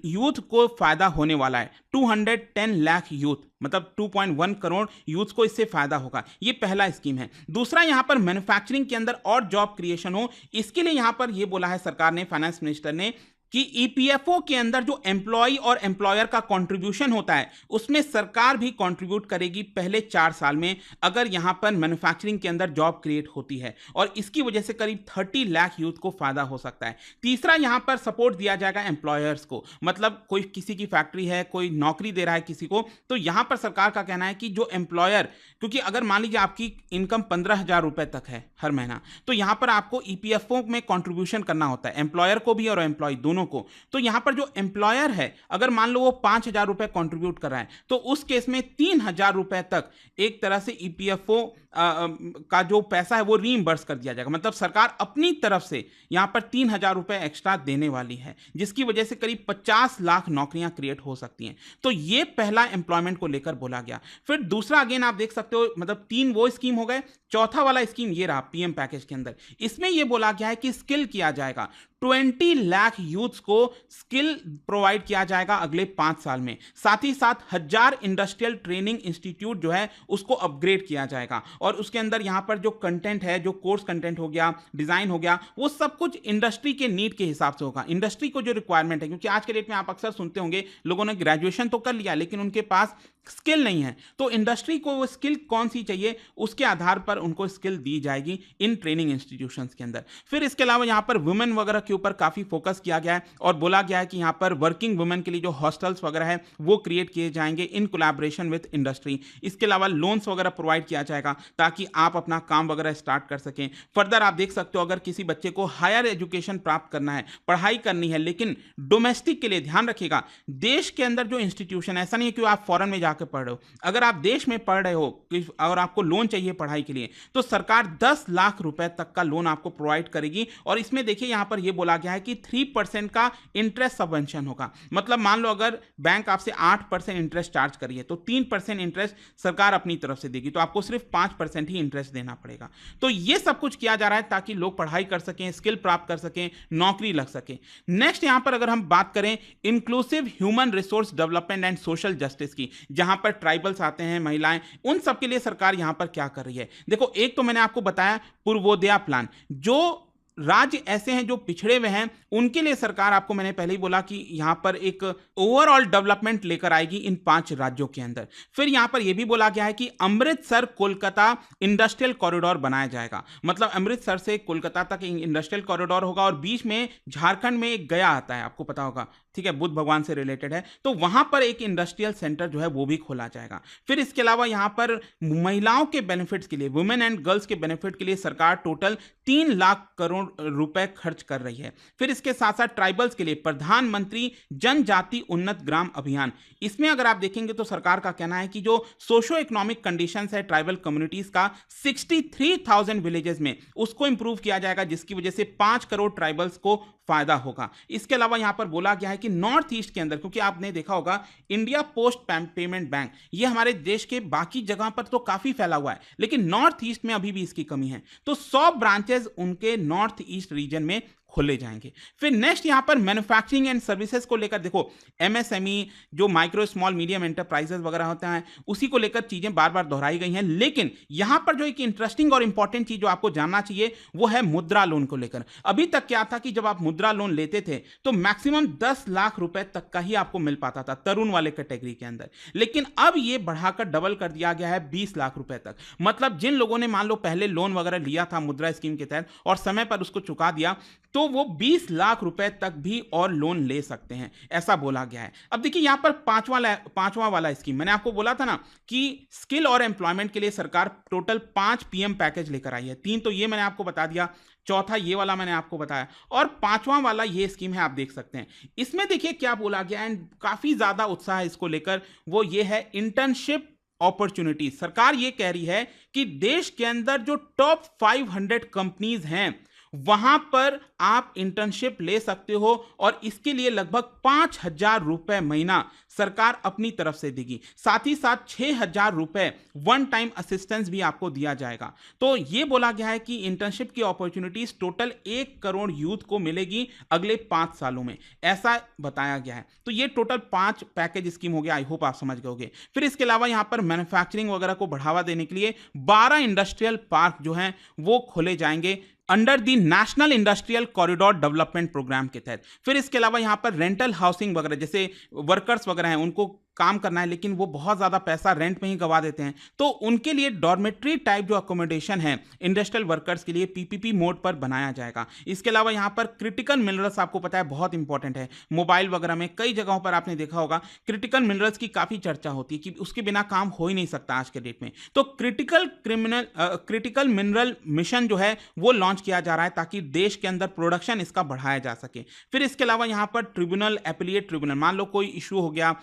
यूथ को फायदा होने वाला है। 210 लाख यूथ, मतलब 2.1 करोड़ यूथ को इससे फायदा होगा। ये पहला स्कीम है। दूसरा, यहां पर मैन्युफैक्चरिंग के अंदर और जॉब क्रिएशन हो, इसके लिए यहां पर यह बोला है सरकार ने, फाइनेंस मिनिस्टर ने, कि ईपीएफओ के अंदर जो एम्प्लॉय और एम्प्लॉयर का कंट्रीब्यूशन होता है, उसमें सरकार भी कंट्रीब्यूट करेगी पहले 4 साल में, अगर यहां पर मैन्युफैक्चरिंग के अंदर जॉब क्रिएट होती है, और इसकी वजह से करीब 30 लाख यूथ को फायदा हो सकता है। तीसरा, यहां पर सपोर्ट दिया जाएगा एम्प्लॉयर्स को, मतलब कोई किसी की फैक्ट्री है, कोई नौकरी दे रहा है किसी को, तो यहां पर सरकार का कहना है कि जो एम्प्लॉयर, क्योंकि अगर मान लीजिए आपकी इनकम 15,000 रुपए तक है हर महीना, तो यहां पर आपको ईपीएफओ में कंट्रीब्यूशन करना होता है, एम्प्लॉयर को भी और एम्प्लॉय दोनों को। तो यहां पर जो एम्प्लॉयर है, अगर मान लो वो 5,000 रुपए कंट्रीब्यूट कर रहा है, तो उस केस में 3,000 रुपए तक एक तरह से ईपीएफओ का जो पैसा है वो रीइंबर्स कर दिया जाएगा। मतलब सरकार अपनी तरफ से यहां पर 3,000 रुपए एक्स्ट्रा देने वाली है, जिसकी वजह से करीब 50 लाख नौकरियां क्रिएट हो सकती हैं। तो ये पहला एम्प्लॉयमेंट को लेकर बोला गया। फिर दूसरा, अगेन आप देख सकते हो, मतलब 3 वो स्कीम हो गए। चौथा वाला स्कीम ये रहा पीएम पैकेज के अंदर, इसमें यह बोला गया है कि स्किल किया जाएगा, 20 लाख यूथ्स को स्किल प्रोवाइड किया जाएगा अगले 5 साल में। साथ ही साथ 1000 इंडस्ट्रियल ट्रेनिंग इंस्टीट्यूट जो है उसको अपग्रेड किया जाएगा, और उसके अंदर यहां पर जो कंटेंट है, जो कोर्स कंटेंट हो गया, डिजाइन हो गया, वो सब कुछ इंडस्ट्री के नीड के हिसाब से होगा, इंडस्ट्री को जो रिक्वायरमेंट है। क्योंकि आज के डेट में आप अक्सर सुनते होंगे लोगों ने ग्रेजुएशन तो कर लिया, लेकिन उनके पास स्किल नहीं है, तो इंडस्ट्री को वो स्किल कौन सी चाहिए, उसके आधार पर उनको स्किल दी जाएगी इन ट्रेनिंग इंस्टीट्यूशंस के अंदर। फिर इसके अलावा यहां पर वुमेन वगैरह के ऊपर काफी फोकस किया गया है, और बोला गया है कि यहां पर वर्किंग वुमेन के लिए जो हॉस्टल्स वगैरह है वो क्रिएट किए जाएंगे इन कोलैबोरेशन विद इंडस्ट्री। इसके अलावा लोन्स वगैरह प्रोवाइड किया जाएगा ताकि आप अपना काम वगैरह स्टार्ट कर सकें। फर्दर आप देख सकते हो, अगर किसी बच्चे को हायर एजुकेशन प्राप्त करना है, पढ़ाई करनी है, लेकिन डोमेस्टिक के लिए ध्यान रखिएगा, देश के अंदर जो इंस्टीट्यूशन, ऐसा नहीं है कि आप फॉरेन में जाकर पढ़ रहे हो, अगर आप देश में पढ़ रहे हो और आपको लोन चाहिए पढ़ाई के लिए, तो सरकार 10 लाख रुपए तक का लोन आपको प्रोवाइड करेगी। और इसमें देखिए यहां पर यह बोला गया है कि 3% का इंटरेस्ट सबवेंशन होगा। मतलब मान लो अगर बैंक आपसे 8% इंटरेस्ट चार्ज करिए, तो 3% इंटरेस्ट सरकार अपनी तरफ से देगी, तो आपको सिर्फ 5% ही इंटरेस्ट देना पड़ेगा। तो यह सब कुछ किया जा रहा है ताकि लोग पढ़ाई कर सकें, स्किल प्राप्त कर सकें, नौकरी लग सके। नेक्स्ट यहां पर अगर हम बात करें inclusive human resource development and social justice की, जहां पर ट्राइबल्स आते हैं, महिलाएं, उन सब के लिए सरकार यहां पर क्या कर रही है। देखो, एक तो मैंने आपको बताया पूर्वोदया प्लान, जो राज्य ऐसे हैं जो पिछड़े हुए हैं, उनके लिए सरकार, आपको मैंने पहले ही बोला कि यहां पर एक ओवरऑल डेवलपमेंट लेकर आएगी इन 5 राज्यों के अंदर। फिर यहां पर यह भी बोला गया है कि अमृतसर कोलकाता इंडस्ट्रियल कॉरिडोर बनाया जाएगा। मतलब अमृतसर से कोलकाता तक इंडस्ट्रियल कॉरिडोर होगा, और बीच में झारखंड में एक गया आता है, आपको पता होगा, ठीक है, बुद्ध भगवान से रिलेटेड है, तो वहां पर एक इंडस्ट्रियल सेंटर जो है वो भी खोला जाएगा। फिर इसके अलावा यहां पर महिलाओं के बेनिफिट्स के लिए, वुमेन एंड गर्ल्स के बेनिफिट के लिए सरकार टोटल 3 लाख करोड़ रुपए खर्च कर रही है। फिर इसके साथ साथ ट्राइबल्स के लिए प्रधानमंत्री जनजाति उन्नत ग्राम अभियान, इसमें अगर आप देखेंगे तो सरकार का कहना है कि जो सोशो इकोनॉमिक कंडीशंस है ट्राइबल कम्युनिटीज का 63,000 विलेजेस में, उसको इंप्रूव किया जाएगा, जिसकी वजह से 5 करोड़ ट्राइबल्स को फायदा होगा। इसके अलावा यहां पर बोला गया है कि नॉर्थ ईस्ट के अंदर, क्योंकि आपने देखा होगा इंडिया पोस्ट पेमेंट बैंक, ये हमारे देश के बाकी जगह पर तो काफी फैला हुआ है, लेकिन नॉर्थ ईस्ट में अभी भी इसकी कमी है, तो 100 ब्रांचेस उनके नॉर्थ ईस्ट रीजन में खोले जाएंगे। फिर नेक्स्ट यहां पर मैन्युफैक्चरिंग एंड सर्विसेज को लेकर, देखो एमएसएमई, जो माइक्रो स्मॉल मीडियम एंटरप्राइजेस वगैरह होते हैं, उसी को लेकर चीजें बार बार दोहराई गई हैं, लेकिन यहां पर जो एक इंटरेस्टिंग और इंपॉर्टेंट चीज जो आपको जानना चाहिए वो है मुद्रा लोन को लेकर। अभी तक क्या था कि जब आप मुद्रा लोन लेते थे तो मैक्सिमम 10 लाख रुपए तक का ही आपको मिल पाता था तरुण वाले कैटेगरी के अंदर, लेकिन अब यह बढ़ाकर डबल कर दिया गया है 20 लाख रुपए तक। मतलब जिन लोगों ने मान लो पहले लोन वगैरह लिया था मुद्रा स्कीम के तहत और समय पर उसको चुका दिया, तो वो 20 लाख रुपए तक भी और लोन ले सकते हैं, ऐसा बोला गया है। अब देखिए यहां पर पांचवा वाला स्कीम, मैंने आपको बोला था ना कि स्किल और एम्प्लॉयमेंट के लिए सरकार टोटल 5 पीएम पैकेज लेकर आई है। 3 तो ये मैंने आपको बता दिया, चौथा ये वाला मैंने आपको बताया, और 5वां वाला ये स्कीम है, आप देख सकते हैं। इसमें देखिए क्या बोला गया एंड काफी ज्यादा उत्साह है इसको लेकर, वो ये है इंटर्नशिप अपॉर्चुनिटीज। सरकार ये कह रही है कि देश के अंदर जो टॉप 500 कंपनीज हैं वहां पर आप इंटर्नशिप ले सकते हो और इसके लिए लगभग 5,000 रुपए महीना सरकार अपनी तरफ से देगी। साथ ही साथ 6,000 रुपए वन टाइम असिस्टेंस भी आपको दिया जाएगा। तो यह बोला गया है कि इंटर्नशिप की अपॉर्चुनिटीज टोटल 1 करोड़ यूथ को मिलेगी अगले 5 सालों में, ऐसा बताया गया है। तो ये टोटल 5 पैकेज स्कीम हो गया। आई होप आप समझ गए होंगे। फिर इसके अलावा यहां पर मैन्युफैक्चरिंग वगैरह को बढ़ावा देने के लिए 12 इंडस्ट्रियल पार्क जो हैं वो खोले जाएंगे under the national industrial corridor development programme के तहत। फिर इसके अलावा यहां पर रेंटल हाउसिंग वगैरह, जैसे वर्कर्स वगैरह हैं उनको काम करना है लेकिन वो बहुत ज्यादा पैसा रेंट में ही गवा देते हैं, तो उनके लिए डॉर्मेट्री टाइप जो अकोमोडेशन है इंडस्ट्रियल वर्कर्स के लिए पीपीपी मोड पर बनाया जाएगा। इसके अलावा यहां पर क्रिटिकल मिनरल्स, आपको पता है बहुत इंपॉर्टेंट है, मोबाइल वगैरह में कई जगहों पर आपने देखा होगा क्रिटिकल मिनरल्स की काफी चर्चा होती है कि उसके बिना काम हो ही नहीं सकता आज के डेट में। तो क्रिटिकल मिनरल मिशन जो है वो लॉन्च किया जा रहा है ताकि देश के अंदर प्रोडक्शन इसका बढ़ाया जा सके। फिर इसके अलावा यहां पर ट्रिब्यूनल, एपिलेट ट्रिब्यूनल, मान लो कोई इशू हो गया,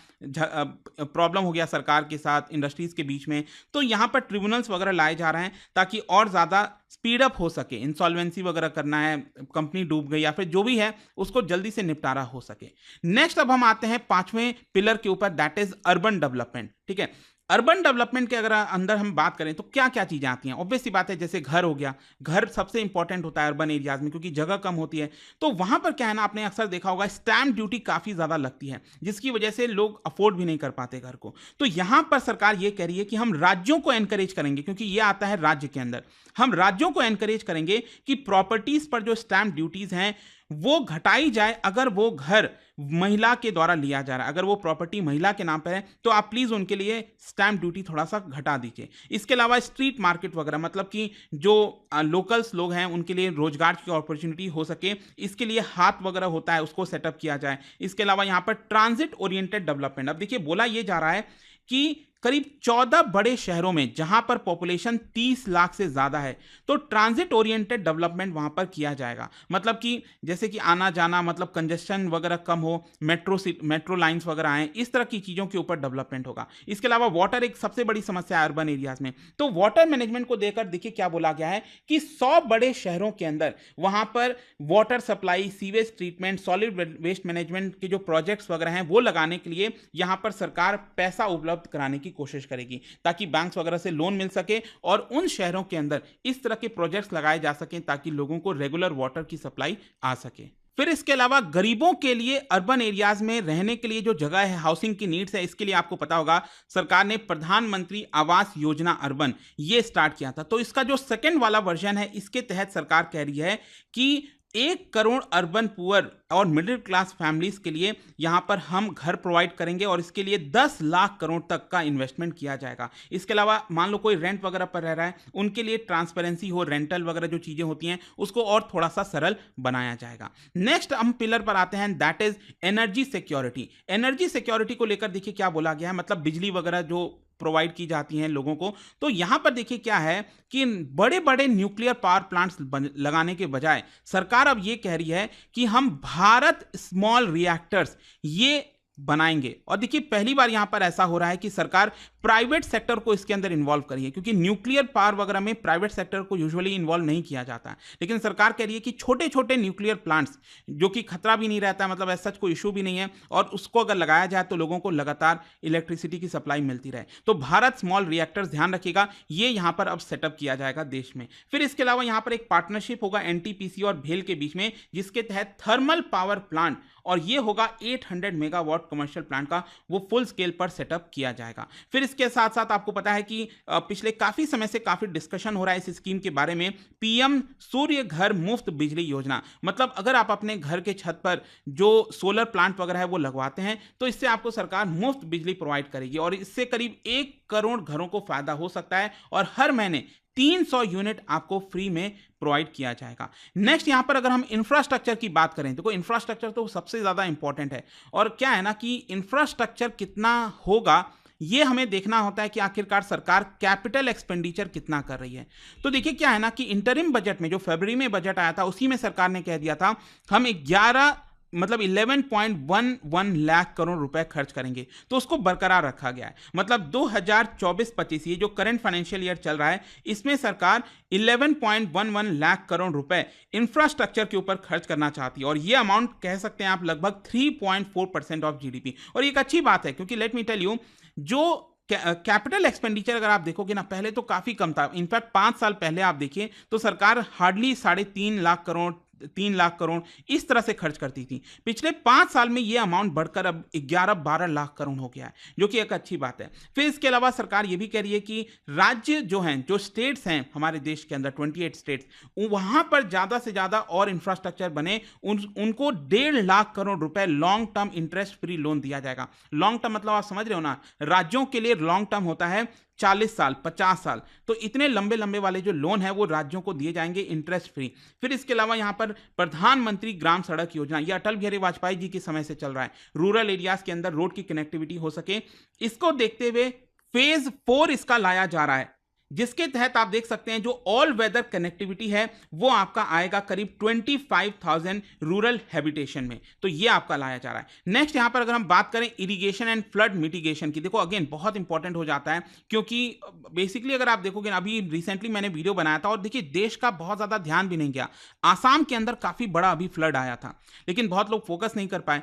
प्रॉब्लम हो गया सरकार के साथ, इंडस्ट्रीज के बीच में, तो यहां पर ट्रिब्यूनल्स वगैरह लाए जा रहे हैं ताकि और ज्यादा स्पीड अप हो सके। इंसॉल्वेंसी वगैरह करना है, कंपनी डूब गई या फिर जो भी है उसको जल्दी से निपटारा हो सके। नेक्स्ट अब हम आते हैं 5वें पिलर के ऊपर, दैट इज अर्बन डेवलपमेंट। ठीक है, अर्बन डेवलपमेंट के अगर अंदर हम बात करें तो क्या क्या चीजें आती हैं। ऑब्वियस सी बात है, जैसे घर हो गया, घर सबसे इंपॉर्टेंट होता है अर्बन एरियाज में क्योंकि जगह कम होती है। तो वहां पर क्या है ना, आपने अक्सर देखा होगा स्टैंप ड्यूटी काफी ज्यादा लगती है जिसकी वजह से लोग अफोर्ड भी नहीं कर पाते घर को। तो यहां पर सरकार ये कह रही है कि हम राज्यों को एनकरेज करेंगे, क्योंकि ये आता है राज्य के अंदर, हम राज्यों को एनकरेज करेंगे कि प्रॉपर्टीज पर जो स्टैंप ड्यूटीज हैं वो घटाई जाए। अगर वो घर महिला के द्वारा लिया जा रहा है, अगर वो प्रॉपर्टी महिला के नाम पर है, तो आप प्लीज उनके लिए स्टैंप ड्यूटी थोड़ा सा घटा दीजिए। इसके अलावा स्ट्रीट मार्केट वगैरह, मतलब कि जो लोकल्स लोग हैं उनके लिए रोजगार की अपॉर्चुनिटी हो सके, इसके लिए हाथ वगैरह होता है उसको सेटअप किया जाए। इसके अलावा यहाँ पर ट्रांजिट ओरिएंटेड डेवलपमेंट, अब देखिए बोला ये जा रहा है कि करीब 14 बड़े शहरों में जहां पर पॉपुलेशन 30 लाख से ज्यादा है, तो ट्रांजिट ओरिएंटेड डेवलपमेंट वहां पर किया जाएगा। मतलब कि जैसे कि आना जाना, मतलब कंजेशन वगैरह कम हो, मेट्रो लाइंस वगैरह आए, इस तरह की चीजों के ऊपर डेवलपमेंट होगा। इसके अलावा वाटर एक सबसे बड़ी समस्या है अर्बन एरियाज में, तो वाटर मैनेजमेंट को देखकर देखिए क्या बोला गया है कि 100 बड़े शहरों के अंदर वहां पर water supply, sewage treatment, solid waste management के जो प्रोजेक्ट्स वगैरह हैं वो लगाने के लिए यहां पर सरकार पैसा उपलब्ध कराने की कोशिश करेगी ताकि बैंक्स वगैरह से लोन मिल सके और उन शहरों के अंदर इस तरह के प्रोजेक्ट्स लगाए जा सकें ताकि लोगों को रेगुलर वाटर की सप्लाई आ सके। फिर इसके अलावा गरीबों के लिए अर्बन एरियाज में रहने के लिए जो जगह है, हाउसिंग की नीड्स है, इसके लिए आपको पता होगा सरकार ने प्रधानमंत्री आवास योजना अर्बन ये स्टार्ट किया था। तो इसका जो सेकंड वाला वर्जन है, इसके तहत सरकार कह रही है कि 1 करोड़ अर्बन पुअर और मिडिल क्लास फैमिलीज के लिए यहां पर हम घर प्रोवाइड करेंगे और इसके लिए 10 लाख करोड़ तक का इन्वेस्टमेंट किया जाएगा। इसके अलावा मान लो कोई रेंट वगैरह पर रह रहा है, उनके लिए ट्रांसपेरेंसी हो, रेंटल वगैरह जो चीजें होती हैं उसको और थोड़ा सा सरल बनाया जाएगा। नेक्स्ट हम पिलर पर आते हैं, that is energy security. Energy security को लेकर देखिए क्या बोला गया है, मतलब बिजली वगैरह जो प्रोवाइड की जाती हैं लोगों को। तो यहां पर देखिए क्या है कि बड़े बड़े न्यूक्लियर पावर प्लांट्स लगाने के बजाय सरकार अब ये कह रही है कि हम भारत स्मॉल रिएक्टर्स ये बनाएंगे। और देखिए पहली बार यहां पर ऐसा हो रहा है कि सरकार प्राइवेट सेक्टर को इसके अंदर इन्वॉल्व करी है, क्योंकि न्यूक्लियर पावर वगैरह में प्राइवेट सेक्टर को यूजुअली इन्वॉल्व नहीं किया जाता है, लेकिन सरकार कह रही है कि छोटे छोटे न्यूक्लियर प्लांट्स जो कि खतरा भी नहीं रहता है, मतलब ऐसा कोई इशू भी नहीं है, और उसको अगर लगाया जाए तो लोगों को लगातार इलेक्ट्रिसिटी की सप्लाई मिलती रहे। तो भारत स्मॉल रिएक्टर्स, ध्यान रखिएगा, ये यहां पर अब सेटअप किया जाएगा देश में। फिर इसके अलावा यहां पर एक पार्टनरशिप होगा एनटीपीसी और भेल के बीच में, जिसके तहत थर्मल पावर प्लांट, और ये होगा 800 मेगावाट कमर्शियल प्लांट का, वो फुल स्केल पर सेटअप किया जाएगा। फिर इसके साथ साथ आपको पता है कि पिछले काफी समय से काफी डिस्कशन हो रहा है इस स्कीम के बारे में, पीएम सूर्य घर मुफ्त बिजली योजना। मतलब अगर आप अपने घर के छत पर जो सोलर प्लांट वगैरह है वो लगवाते हैं तो इससे आपको सरकार मुफ्त बिजली प्रोवाइड करेगी और इससे करीब 1 करोड़ घरों को फायदा हो सकता है और हर महीने 300 यूनिट आपको फ्री में प्रोवाइड किया जाएगा। नेक्स्ट यहां पर अगर हम इंफ्रास्ट्रक्चर की बात करें, देखो इंफ्रास्ट्रक्चर तो सबसे ज्यादा इंपॉर्टेंट है, और क्या है ना कि इंफ्रास्ट्रक्चर कितना होगा ये हमें देखना होता है कि आखिरकार सरकार कैपिटल एक्सपेंडिचर कितना कर रही है। तो देखिए क्या है ना कि इंटरिम बजट में जो फरवरी में बजट आया था उसी में सरकार ने कह दिया था हम 11 मतलब 11.11 लाख करोड़ रुपए खर्च करेंगे, तो उसको बरकरार रखा गया है। मतलब 2024-25 ये जो करंट फाइनेंशियल ईयर चल रहा है, इसमें सरकार 11.11 लाख करोड़ रुपए इंफ्रास्ट्रक्चर के ऊपर खर्च करना चाहती है, और ये अमाउंट कह सकते हैं आप लगभग 3.4% ऑफ जीडीपी। और ये एक अच्छी बात है, क्योंकि लेट मी टेल यू, जो कैपिटल एक्सपेंडिचर अगर आप देखोगे ना, पहले तो काफी कम था। इनफैक्ट 5 साल पहले आप देखिए तो सरकार हार्डली 3.5 लाख करोड़, 3 लाख करोड़ इस तरह से खर्च करती थी। पिछले 5 साल में यह अमाउंट बढ़कर अब 11-12 लाख करोड़ हो गया है, जो कि एक अच्छी बात है। फिर इसके अलावा सरकार ये भी कह रही है कि राज्य जो हैं, जो स्टेट्स हैं हमारे देश के अंदर 28 स्टेट्स, वहां पर ज्यादा से ज्यादा और इंफ्रास्ट्रक्चर बने, उनको 1.5 लाख करोड़ रुपए long term interest free loan दिया जाएगा। लॉन्ग टर्म मतलब आप समझ रहे हो ना, राज्यों के लिए लॉन्ग टर्म होता है 40 साल, 50 साल, तो इतने लंबे लंबे वाले जो लोन है वो राज्यों को दिए जाएंगे इंटरेस्ट फ्री। फिर इसके अलावा यहां पर प्रधानमंत्री ग्राम सड़क योजना, ये अटल बिहारी वाजपेयी जी के समय से चल रहा है, रूरल एरियाज के अंदर रोड की कनेक्टिविटी हो सके, इसको देखते हुए फेज 4 इसका लाया जा रहा है, जिसके तहत आप देख सकते हैं जो ऑल वेदर कनेक्टिविटी है वो आपका आएगा करीब 25,000 रूरल हैबिटेशन में, तो ये आपका लाया जा रहा है। नेक्स्ट यहां पर अगर हम बात करें इरिगेशन एंड फ्लड मिटिगेशन की, देखो अगेन बहुत इंपॉर्टेंट हो जाता है, क्योंकि बेसिकली अगर आप देखोगे ना, अभी रिसेंटली मैंने वीडियो बनाया था और देखिए देश का बहुत ज्यादा ध्यान भी नहीं गया। आसाम के अंदर काफी बड़ा अभी फ्लड आया था, लेकिन बहुत लोग फोकस नहीं कर पाए।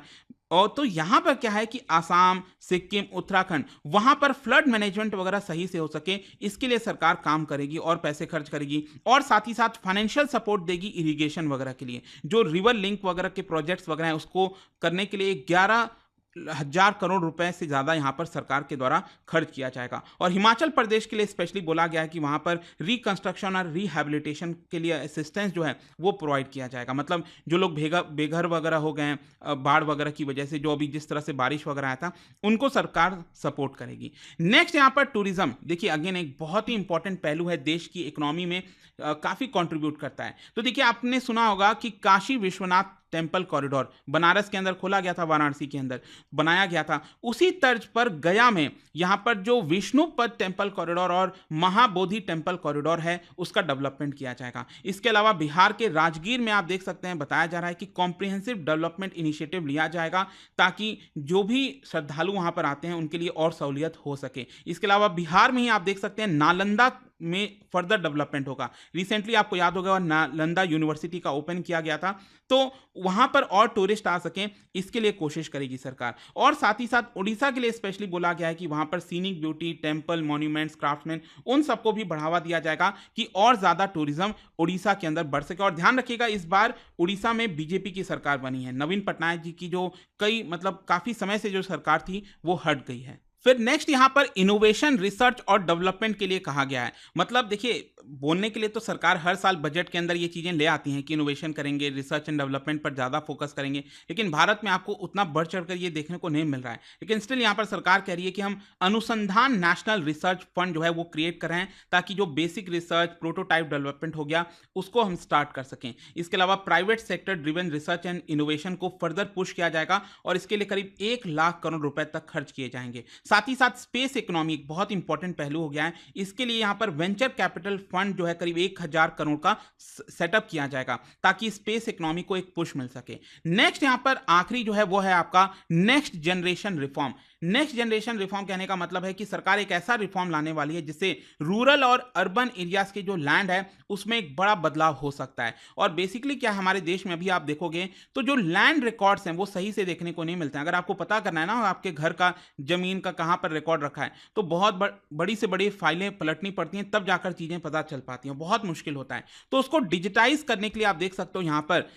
और तो यहां पर क्या है कि आसाम, सिक्किम, उत्तराखंड, वहां पर फ्लड मैनेजमेंट वगैरह सही से हो सके, इसके लिए सरकार काम करेगी और पैसे खर्च करेगी, और साथ ही साथ फाइनेंशियल सपोर्ट देगी इरिगेशन वगैरह के लिए। जो रिवर लिंक वगैरह के प्रोजेक्ट्स वगैरह हैं उसको करने के लिए 11,000 करोड़ रुपए से ज्यादा यहां पर सरकार के द्वारा खर्च किया जाएगा। और हिमाचल प्रदेश के लिए स्पेशली बोला गया है कि वहां पर रिकंस्ट्रक्शन और रिहैबिलिटेशन के लिए असिस्टेंस जो है वो प्रोवाइड किया जाएगा। मतलब जो लोग बेघर वगैरह हो गए हैं बाढ़ वगैरह की वजह से, जो अभी जिस तरह से बारिश वगैरह आया था, उनको सरकार सपोर्ट करेगी। नेक्स्ट यहां पर टूरिज्म, देखिए अगेन एक बहुत ही इंपॉर्टेंट पहलू है, देश की इकोनॉमी में काफी कंट्रीब्यूट करता है। तो देखिए आपने सुना होगा कि काशी विश्वनाथ टेम्पल कॉरिडोर बनारस के अंदर खोला गया था, वाराणसी के अंदर बनाया गया था, उसी तर्ज पर गया में यहां पर जो विष्णुपद टेम्पल कॉरिडोर और महाबोधि टेम्पल कॉरिडोर है उसका डेवलपमेंट किया जाएगा। इसके अलावा बिहार के राजगीर में आप देख सकते हैं बताया जा रहा है कि कॉम्प्रिहेंसिव डेवलपमेंट इनिशिएटिव लिया जाएगा, ताकि जो भी श्रद्धालु वहां पर आते हैं उनके लिए और सहूलियत हो सके। इसके अलावा बिहार में ही आप देख सकते हैं नालंदा में फर्दर डेवलपमेंट होगा। रिसेंटली आपको याद होगा नालंदा यूनिवर्सिटी का ओपन किया गया था, तो वहां पर और टूरिस्ट आ सकें इसके लिए कोशिश करेगी सरकार। और साथ ही साथ उड़ीसा के लिए स्पेशली बोला गया है कि वहां पर scenic beauty, temple, monuments, craftsman, उन सबको भी बढ़ावा दिया जाएगा कि और ज्यादा टूरिज्म उड़ीसा के अंदर बढ़ सके। और ध्यान रखिएगा इस बार उड़ीसा में बीजेपी की सरकार बनी है, नवीन पटनायक जी की जो काफी समय से जो सरकार थी वो हट गई है। फिर नेक्स्ट यहां पर इनोवेशन, रिसर्च और डेवलपमेंट के लिए कहा गया है। मतलब देखिए बोलने के लिए तो सरकार हर साल बजट के अंदर ये चीजें ले आती हैं कि इनोवेशन करेंगे, रिसर्च एंड डेवलपमेंट पर ज्यादा फोकस करेंगे, लेकिन भारत में आपको उतना बढ़ चढ़कर ये देखने को नहीं मिल रहा है। लेकिन स्टिल यहां पर सरकार कह रही है कि हम अनुसंधान नेशनल रिसर्च फंड जो है वो क्रिएट कर रहे हैं, ताकि जो बेसिक रिसर्च, प्रोटोटाइप डेवलपमेंट हो गया उसको हम स्टार्ट कर सकें। इसके अलावा private sector driven research and innovation को फर्दर पुश किया जाएगा और इसके लिए करीब 1 लाख करोड़ रुपए तक खर्च किए जाएंगे। साथ ही साथ स्पेस इकोनॉमी एक बहुत इंपॉर्टेंट पहलू हो गया है, इसके लिए यहां पर वेंचर कैपिटल फंड जो है करीब 1,000 करोड़ का सेटअप किया जाएगा, ताकि स्पेस इकोनॉमी को एक पुश मिल सके। नेक्स्ट यहां पर आखिरी जो है वो है आपका next generation reform. Next generation reform कहने का मतलब है कि सरकार एक ऐसा रिफॉर्म लाने वाली है जिससे रूरल और अर्बन एरियाज के जो लैंड है उसमें एक बड़ा बदलाव हो सकता है। और बेसिकली क्या हमारे देश में अभी आप देखोगे तो जो लैंड रिकॉर्ड्स हैं वो सही से देखने को नहीं मिलते हैं। अगर आपको पता करना है ना आपके घर का, जमीन का कहां पर रिकॉर्ड रखा है, तो बहुत बड़ी से बड़ी फाइलें पलटनी पड़ती हैं, तब जाकर चीजें पता चल पाती हैं, बहुत मुश्किल होता है। तो उसको डिजिटाइज करने के लिए आप देख सकते हो यहां पर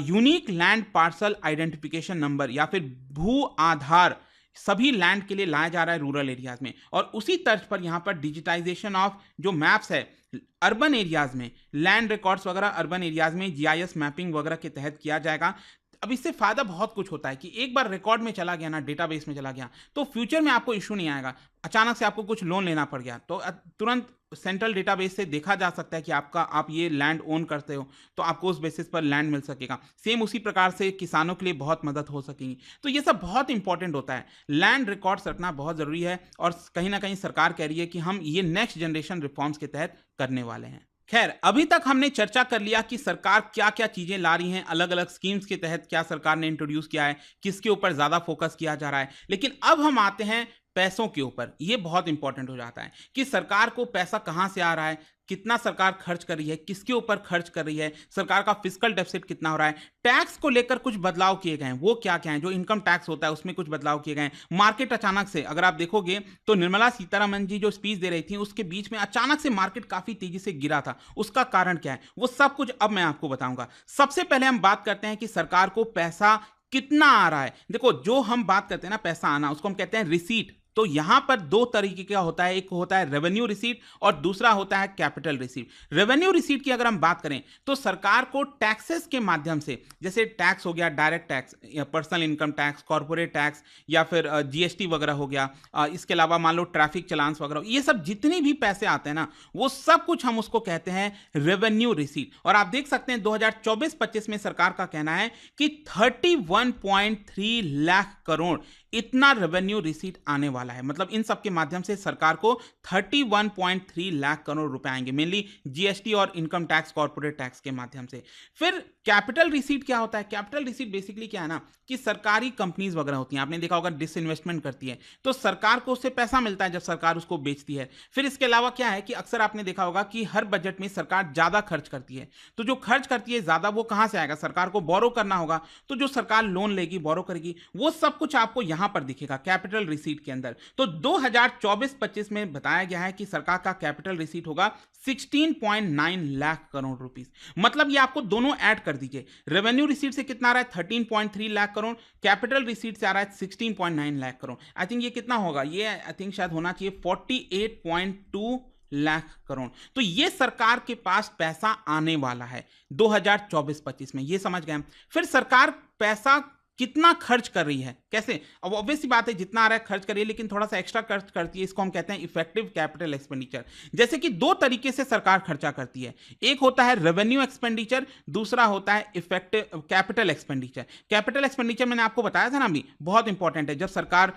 unique land parcel identification number या फिर भू आधार सभी लैंड के लिए लाया जा रहा है रूरल एरियाज में। और उसी तर्ज पर यहां पर डिजिटाइजेशन ऑफ जो मैप्स है अर्बन एरियाज में, लैंड रिकॉर्ड्स वगैरह अर्बन एरियाज में जीआईएस मैपिंग वगैरह के तहत किया जाएगा। अब इससे फायदा बहुत कुछ होता है कि एक बार रिकॉर्ड में चला गया ना, डेटाबेस में चला गया, तो फ्यूचर में आपको इशू नहीं आएगा। अचानक से आपको कुछ लोन लेना पड़ गया तो तुरंत सेंट्रल डेटाबेस से देखा जा सकता है कि आप ये लैंड ओन करते हो, तो आपको उस बेसिस पर लैंड मिल सकेगा। सेम उसी प्रकार से किसानों के लिए बहुत मदद हो सकेगी। तो ये सब बहुत इंपॉर्टेंट होता है, लैंड रिकॉर्ड्स रखना बहुत जरूरी है। और कहीं ना कहीं सरकार कह रही है कि हम ये नेक्स्ट जनरेशन रिफॉर्म्स के तहत करने वाले हैं। खैर, अभी तक हमने चर्चा कर लिया कि सरकार क्या-क्या चीजें ला रही हैं, अलग-अलग स्कीम्स के तहत क्या सरकार ने इंट्रोड्यूस किया है, किसके ऊपर ज्यादा फोकस किया जा रहा है। लेकिन अब हम आते हैं पैसों के ऊपर। ये बहुत इंपॉर्टेंट हो जाता है कि सरकार को पैसा कहां से आ रहा है, कितना सरकार खर्च कर रही है, किसके ऊपर खर्च कर रही है, सरकार का फिस्कल डेफिसिट कितना हो रहा है। टैक्स को लेकर कुछ बदलाव किए गए हैं, वो क्या-क्या हैं? जो इनकम टैक्स होता है उसमें कुछ बदलाव किए गए हैं। मार्केट अचानक से, अगर आप देखोगे तो निर्मला सीतारमण जी जो स्पीच दे रही थी उसके बीच में अचानक से मार्केट काफी तेजी से गिरा था। उसका कारण क्या है, वो सब कुछ अब मैं आपको बताऊंगा। सबसे पहले हम बात करते हैं कि सरकार को पैसा कितना आ रहा है। देखो, जो हम बात करते हैं ना पैसा आना, उसको हम कहते हैं रिसीट। तो यहां पर दो तरीके का होता है, एक होता है रेवेन्यू रिसीट और दूसरा होता है कैपिटल रिसीट। रेवेन्यू रिसीट की अगर हम बात करें तो सरकार को टैक्सेस के माध्यम से, जैसे टैक्स हो गया डायरेक्ट टैक्स या personal income tax, corporate tax या फिर जीएसटी वगैरह हो गया, इसके अलावा मान लो ट्रैफिक चलान्स वगैरह, ये सब जितने भी पैसे आते हैं ना, वो सब कुछ हम उसको कहते हैं रेवेन्यू रिसीट। और आप देख सकते हैं 2024-25 में सरकार का कहना है कि 31.3 लाख करोड़ इतना रेवेन्यू रिसीट आने वाला है। मतलब इन सब के माध्यम से सरकार को 31.3 लाख करोड़ रुपए आएंगे, मेनली जीएसटी और इनकम टैक्स, कॉर्पोरेट टैक्स के माध्यम से। फिर कैपिटल रिसीट क्या होता है? कैपिटल रिसीट बेसिकली क्या है ना, कि सरकारी कंपनीज वगैरह होती हैं, आपने देखा होगा डिसइन्वेस्टमेंट करती है, तो सरकार को उससे पैसा मिलता है जब सरकार उसको बेचती है। फिर इसके अलावा क्या है कि अक्सर आपने देखा होगा कि हर बजट में सरकार ज्यादा खर्च करती है, तो जो खर्च करती है ज्यादा, वो कहां से आएगा? सरकार को बोरो करना होगा, तो जो सरकार लोन लेगी, बोरो करेगी, वो सब कुछ आपको यहां पर दिखेगा कैपिटल रिसीट के अंदर। तो 2024-25 में बताया गया है कि सरकार का कैपिटल रिसीट होगा 16.9 लाख करोड़ रुपीस। मतलब ये आपको दोनों ऐड कर दीजिए, रेवेन्यू रिसीट से कितना आ रहा है 13.3 लाख करोड़, कैपिटल रिसीट से आ रहा है 16.9 लाख करोड़। आई थिंक ये कितना होगा, ये आई थिंक शायद होना चाहिए 48.2 लाख करोड़। तो ये सरकार के पास पैसा आने वाला है 2024-25 में, ये समझ गए हम। फिर सरकार पैसा कितना खर्च कर रही है, कैसे? अब ऑब्वियस सी बात है, जितना आ रहा है खर्च कर रही है, लेकिन थोड़ा सा एक्स्ट्रा खर्च करती है, इसको हम कहते हैं इफेक्टिव कैपिटल एक्सपेंडिचर। जैसे कि दो तरीके से सरकार खर्चा करती है, एक होता है रेवेन्यू एक्सपेंडिचर, दूसरा होता है effective capital expenditure. Capital expenditure मैंने आपको बताया था ना अभी, बहुत इंपॉर्टेंट है। जब सरकार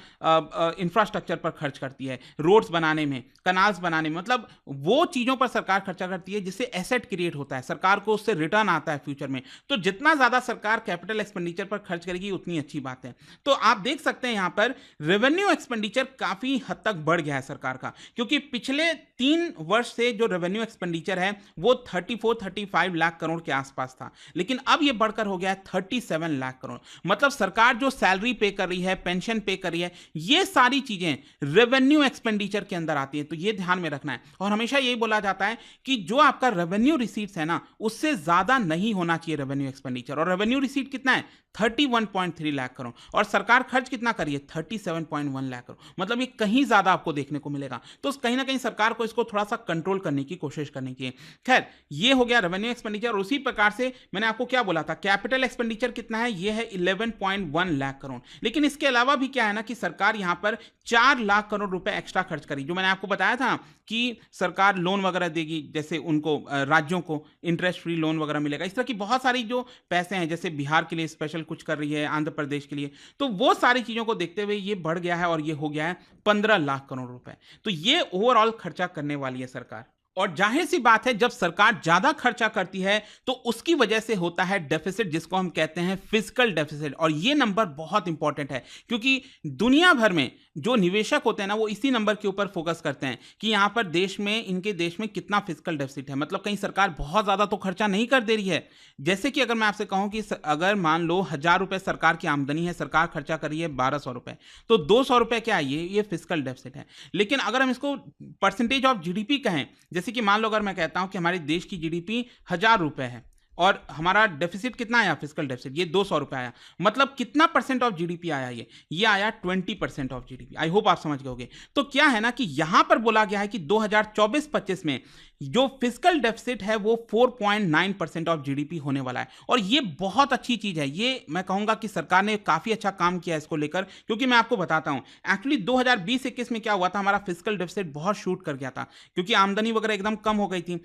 इंफ्रास्ट्रक्चर पर खर्च करती है, रोड्स बनाने में, कनाल्स बनाने में, मतलब वो चीजों पर सरकार खर्चा करती है जिससे एसेट क्रिएट होता है, सरकार को उससे रिटर्न आता है फ्यूचर में। तो जितना ज्यादा सरकार कैपिटल एक्सपेंडिचर पर खर्च करेगी उतनी अच्छी बात है। तो आप देख सकते हैं यहां पर रेवेन्यू एक्सपेंडिचर काफी हद तक बढ़ गया है सरकार का, क्योंकि पिछले 3 वर्ष से जो रेवेन्यू एक्सपेंडिचर है वो 34-35 लाख करोड़ के आसपास था, लेकिन अब यह बढ़कर हो गया है 37 लाख करोड़। मतलब सरकार जो सैलरी पे कर रही है, पेंशन पे कर रही है, ये सारी चीजें रेवेन्यू एक्सपेंडिचर के अंदर आती है। तो ये ध्यान में रखना है। और हमेशा यही बोला जाता है कि जो आपका रेवेन्यू रिसीट्स है ना, उससे ज्यादा नहीं होना चाहिए रेवेन्यू एक्सपेंडिचर। और रेवेन्यू रिसीट कितना है 31.3 लाख करोड़, और सरकार खर्च कितना करी है 37.1 लाख करोड़। मतलब ये कहीं ज्यादा आपको देखने को मिलेगा। तो कहीं ना कहीं सरकार को इसको थोड़ा सा कंट्रोल करने की कोशिश करनी चाहिए। खैर, ये हो गया रेवेन्यू एक्सपेंडिचर। और उसी प्रकार से मैंने आपको क्या बोला था, कैपिटल एक्सपेंडिचर कितना है, ये है 11.1 लाख करोड़। लेकिन इसके अलावा भी क्या है ना कि सरकार यहां पर 4 लाख करोड़ रुपए एक्स्ट्रा खर्च करी। जो मैंने आपको बताया था कि सरकार लोन वगैरह देगी, जैसे उनको राज्यों को इंटरेस्ट फ्री लोन वगैरह मिलेगा, इस तरह की बहुत सारी जो पैसे हैं, जैसे बिहार के लिए स्पेशल कुछ कर रही है, आंध्र प्रदेश के लिए, तो वो सारी चीजों को देखते हुए ये बढ़ गया है और ये हो गया है 15 लाख करोड़ रुपए। तो ये ओवरऑल खर्चा करने वाली है सरकार। और जाहिर सी बात है, जब सरकार ज्यादा खर्चा करती है तो उसकी वजह से होता है डेफिसिट, जिसको हम कहते हैं फिस्कल डेफिसिट। और ये नंबर बहुत इंपॉर्टेंट है, क्योंकि दुनिया भर में जो निवेशक होते हैं ना, वो इसी नंबर के ऊपर फोकस करते हैं कि यहां पर इनके देश में कितना फिस्कल डेफिसिट है। मतलब कहीं सरकार बहुत ज्यादा तो खर्चा नहीं कर दे रही है। जैसे कि अगर मैं आपसे कहूं कि अगर मान लो 1000 रुपए सरकार की आमदनी है, सरकार खर्चा कर रही है 1200 रुपए, तो 200 रुपए क्या है, ये फिस्कल डेफिसिट है। लेकिन अगर हम इसको परसेंटेज ऑफ जीडीपी कहें, जैसे कि मान लो अगर मैं कहता हूं कि हमारे देश की जीडीपी 1000 रुपए है और हमारा डेफिसिट कितना आया, फिस्कल डेफिसिट, ये 200 रुपए आया, मतलब कितना परसेंट ऑफ जीडीपी आया, ये आया 20% ऑफ जीडीपी। आई होप आप समझ गए होंगे। तो क्या है ना कि यहां पर बोला गया है कि 2024-25 में जो फिस्कल डेफिसिट है वो 4.9% ऑफ जीडीपी होने वाला है। और ये बहुत अच्छी चीज है। ये मैं कहूंगा कि सरकार ने काफी अच्छा काम किया इसको लेकर, क्योंकि मैं आपको बताता हूं, एक्चुअली 2020-21 में क्या हुआ था, हमारा फिस्कल डेफिसिट बहुत शूट कर गया था, क्योंकि आमदनी वगैरह एकदम कम हो गई थी,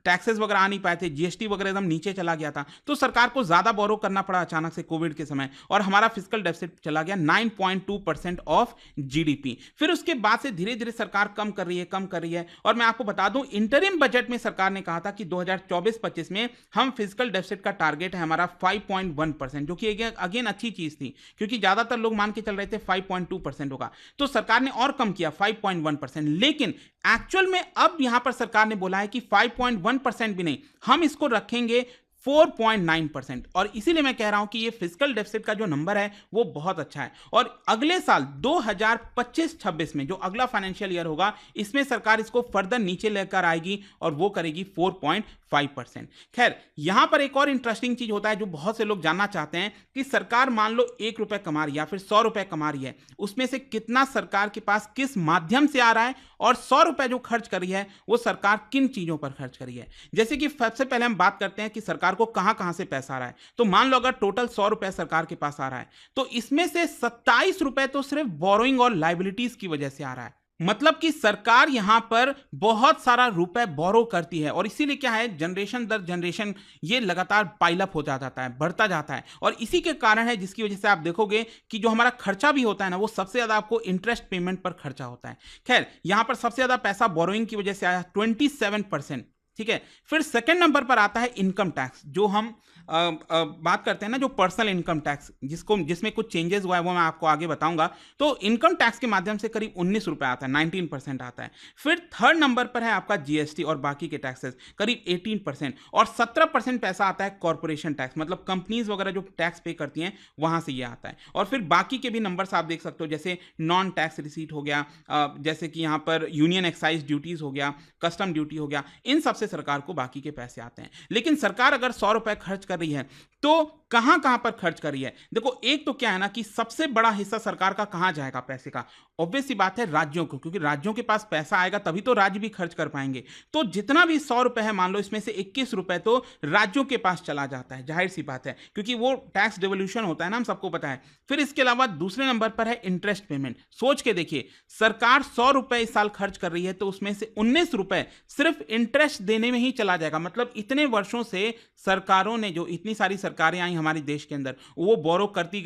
टैक्सेस वगैरह आ नहीं पाए थे, जीएसटी वगैरह एकदम नीचे चला गया था, तो सरकार को ज्यादा बोरो करना पड़ा अचानक से कोविड के समय, और हमारा फिस्कल डेफिसिट चला गया 9.2% ऑफ जीडीपी। फिर उसके बाद से धीरे धीरे सरकार कम कर रही है। और मैं आपको बता दूं, इंटरिम बजट में सरकार ने कहा था कि 2024-25 में हम फिस्कल डेफिसिट का टारगेट है हमारा 5.1%, जो कि अगेन अच्छी चीज थी, क्योंकि ज्यादातर लोग मान के चल रहे थे 5.2% होगा, तो सरकार ने और कम किया 5.1%। लेकिन एक्चुअल में अब यहां पर सरकार ने बोला है कि 5.1% भी नहीं, हम इसको रखेंगे 4.9%। और इसीलिए मैं कह रहा हूं कि ये फिस्कल डेफिसिट का जो नंबर है वो बहुत अच्छा है। और अगले साल 2025-26 में जो अगला फाइनेंशियल ईयर होगा, इसमें सरकार इसको फर्दर नीचे लेकर आएगी और वो करेगी 4.5%। खैर, यहां पर एक और इंटरेस्टिंग चीज होता है जो बहुत से लोग जानना चाहते हैं कि सरकार मान लो 1 रुपए कमा रही है या फिर 100 रुपए कमा रही है, उसमें से कितना सरकार के पास किस माध्यम से आ रहा है, और 100 रुपए जो खर्च कर रही है वो सरकार किन चीजों पर खर्च कर रही है। जैसे कि सबसे पहले हम बात करते हैं कि सरकार को कहां कहां से पैसा आ रहा है। तो मान लो अगर टोटल 100 रुपए सरकार के पास आ रहा है, तो इसमें से 27 रुपए तो सिर्फ बोरोइंग और लायबिलिटीज की वजह से आ रहा है। मतलब कि सरकार यहां पर बहुत सारा रुपए बोरो करती है, और इसीलिए क्या है, जनरेशन दर जनरेशन ये लगातार पाइलअप हो जाता है, बढ़ता जाता है, और इसी के कारण है जिसकी वजह से आप देखोगे कि जो हमारा खर्चा भी होता है ना, वो सबसे ज्यादा आपको इंटरेस्ट पेमेंट पर खर्चा होता है। खैर, यहां पर सबसे ज्यादा पैसा बोरोइंग की वजह से आया 27%। ठीक है, फिर सेकंड नंबर पर आता है इनकम टैक्स, जो हम बात करते हैं ना, जो पर्सनल इनकम टैक्स जिसमें कुछ चेंजेस हुआ है वो मैं आपको आगे बताऊंगा। तो इनकम टैक्स के माध्यम से करीब 19 रुपए आता है, 19% आता है। फिर थर्ड नंबर पर है आपका जीएसटी और बाकी के टैक्सेस, करीब 18%, और 17% पैसा आता है कॉर्पोरेशन टैक्स, मतलब कंपनीज वगैरह जो टैक्स पे करती हैं वहां से ये आता है। और फिर बाकी के भी नंबर्स आप देख सकते हो, जैसे नॉन टैक्स रिसीट हो गया, जैसे कि यहाँ पर यूनियन एक्साइज ड्यूटीज हो गया, कस्टम ड्यूटी हो गया, इन सबसे सरकार को बाकी के पैसे आते हैं। लेकिन सरकार अगर 100 रुपए खर्च कर रही है तो कहां कहां पर खर्च कर रही है? देखो, एक तो क्या है ना कि सबसे बड़ा हिस्सा सरकार का कहां जाएगा पैसे का, ऑब्वियस सी बात है राज्यों को, क्योंकि राज्यों के पास पैसा आएगा तभी तो राज्य भी खर्च कर पाएंगे। तो जितना भी 100 रुपए है, मान लो इसमें से 21 रुपए तो राज्यों के पास चला जाता है, जाहिर सी बात है, क्योंकि वो टैक्स डिवोल्यूशन होता है ना, हम सबको पता है। फिर इसके अलावा दूसरे नंबर पर है इंटरेस्ट पेमेंट। सोच के देखिए, सरकार 100 रुपए इस साल खर्च कर रही है, तो उसमें से 19 रुपए सिर्फ इंटरेस्ट देने में ही चला जाएगा। मतलब इतने वर्षों से सरकारों ने, जो इतनी सारी सरकारें आई हमारे देश के अंदर, वो बोरो करती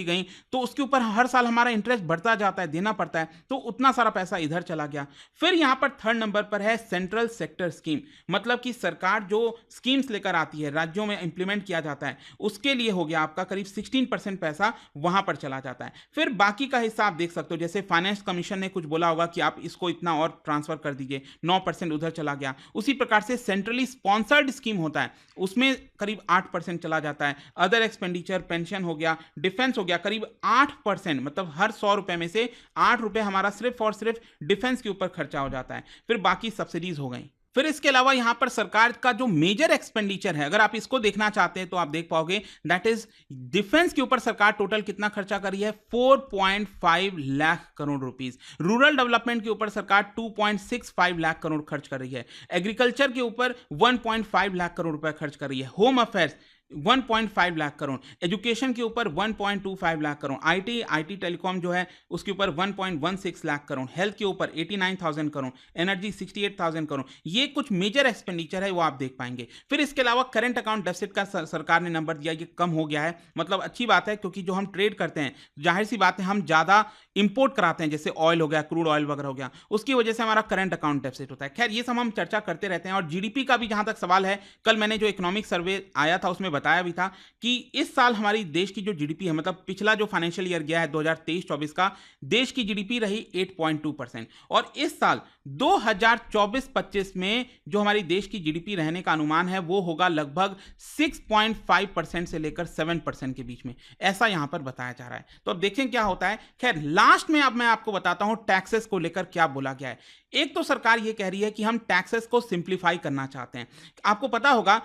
गई, तो उसके ऊपर हर साल हमारा इंटरेस्ट बढ़ता जाता है, देना पड़ता है, तो उतना सारा पैसा इधर चला गया। फिर यहां पर थर्ड नंबर पर है सेंट्रल सेक्टर स्कीम, मतलब कि सरकार जो स्कीम्स लेकर आती है, राज्यों में इंप्लीमेंट किया जाता है, उसके लिए हो गया आपका करीब 16% पैसा वहां पर चला जाता है। फिर बाकी का हिस्सा आप देख सकते हो, जैसे फाइनेंस कमीशन ने कुछ बोला होगा कि आप इसको इतना और ट्रांसफर कर दीजिए, 9% उधर चला गया। उसी प्रकार से सेंट्रली स्पॉन्सर्ड स्कीम होता है, उसमें करीब 8% चला जाता है। अदर एक्सपेंडिचर, पेंशन हो गया, डिफेंस हो गया, करीब 8%, मतलब हर 100 रुपए में से 8 रुपए हमारा सिर्फ और सिर्फ डिफेंस के ऊपर खर्चा हो जाता है। फिर बाकी सब्सिडीज हो गई। फिर इसके अलावा यहां पर सरकार का जो मेजर एक्सपेंडिचर है, अगर आप इसको देखना चाहते हैं तो आप देख पाओगे, दैट इज डिफेंस के ऊपर सरकार टोटल कितना खर्चा करी है, 4.5 lakh crore rupees. Rural development के ऊपर सरकार 2.65 लाख करोड़ खर्च कर रही है। एग्रीकल्चर के ऊपर 1.5 लाख करोड़ रुपए खर्च कर रही है। Home affairs 1.5 lakh crore, education के ऊपर 1.25 लाख करोड़, आईटी टेलीकॉम जो है उसके ऊपर 1.16 लाख करोड़, हेल्थ के ऊपर 89,000 करोड़, एनर्जी 68,000 करोड़। ये कुछ मेजर एक्सपेंडिचर है, वो आप देख पाएंगे। फिर इसके अलावा करंट अकाउंट डेफिसिट का सरकार ने नंबर दिया, ये कम हो गया है, मतलब अच्छी बात है, क्योंकि जो हम ट्रेड करते हैं, जाहिर सी बात है हम ज्यादा इंपोर्ट कराते हैं, जैसे ऑयल हो गया, क्रूड ऑयल वगैरह हो गया, उसकी वजह से हमारा करंट अकाउंट डेफिसिट होता है। खैर, ये सब हम चर्चा करते रहते हैं। और जीडीपी का भी जहां तक सवाल है, कल मैंने जो इकोनॉमिक सर्वे आया था उसमें बताया भी था कि इस साल हमारी देश की जो जीडीपी है, मतलब पिछला जो फाइनेंशियल ईयर गया है 2023-24 का, देश की जीडीपी रही 8.2%, और इस साल 2024-25 में जो हमारी देश की जीडीपी रहने का अनुमान है वो होगा लगभग 6.5% से लेकर 7% के बीच में, ऐसा यहां पर बताया जा रहा है। तो अब देखें क्या होता है। खैर, लास्ट में अब मैं आपको बताता हूं टैक्सेस को लेकर क्या बोला गया है। एक तो सरकार ये कह रही है कि हम टैक्सेस को सिंप्लीफाई करना चाहते हैं। आपको पता होगा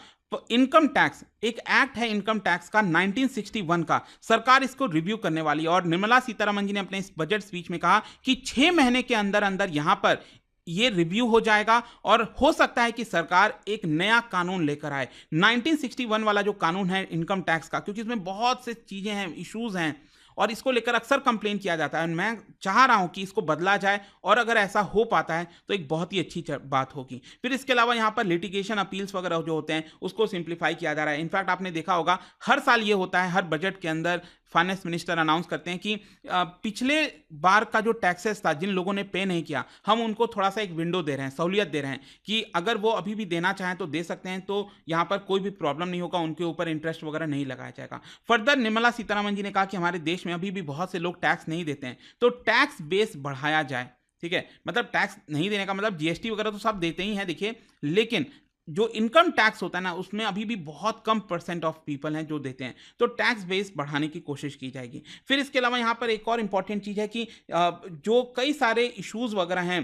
इनकम टैक्स, एक एक्ट है इनकम टैक्स का 1961 का, सरकार इसको रिव्यू करने वाली है। और निर्मला सीतारमण जी ने अपने इस बजट स्पीच में कहा कि 6 महीने के अंदर अंदर यहां पर ये रिव्यू हो जाएगा, और हो सकता है कि सरकार एक नया कानून लेकर आए। 1961 वाला जो कानून है इनकम टैक्स का, क्योंकि इसमें बहुत से चीजें हैं, इश्यूज हैं, और इसको लेकर अक्सर कंप्लेन किया जाता है। मैं चाह रहा हूं कि इसको बदला जाए और अगर ऐसा हो पाता है तो एक बहुत ही अच्छी बात होगी। फिर इसके अलावा यहाँ पर लिटिगेशन अपील्स वगैरह जो होते हैं उसको सिंप्लीफाई किया जा रहा है। इनफैक्ट आपने देखा होगा हर साल ये होता है, हर बजट के अंदर फाइनेंस मिनिस्टर अनाउंस करते हैं कि पिछले बार का जो टैक्सेस था जिन लोगों ने पे नहीं किया, हम उनको थोड़ा सा एक विंडो दे रहे हैं, सहूलियत दे रहे हैं कि अगर वो अभी भी देना चाहें तो दे सकते हैं, तो यहां पर कोई भी प्रॉब्लम नहीं होगा, उनके ऊपर इंटरेस्ट वगैरह नहीं लगाया जाएगा। फर्दर निर्मला सीतारमण जी ने कहा कि हमारे देश में अभी भी बहुत से लोग टैक्स नहीं देते हैं, तो टैक्स बेस बढ़ाया जाए। ठीक है, मतलब टैक्स नहीं देने का मतलब जीएसटी वगैरह तो सब देते ही हैं देखिए, लेकिन जो इनकम टैक्स होता है ना उसमें अभी भी बहुत कम परसेंट ऑफ पीपल हैं जो देते हैं, तो टैक्स बेस बढ़ाने की कोशिश की जाएगी। फिर इसके अलावा यहाँ पर एक और इंपॉर्टेंट चीज़ है कि जो कई सारे इश्यूज वगैरह हैं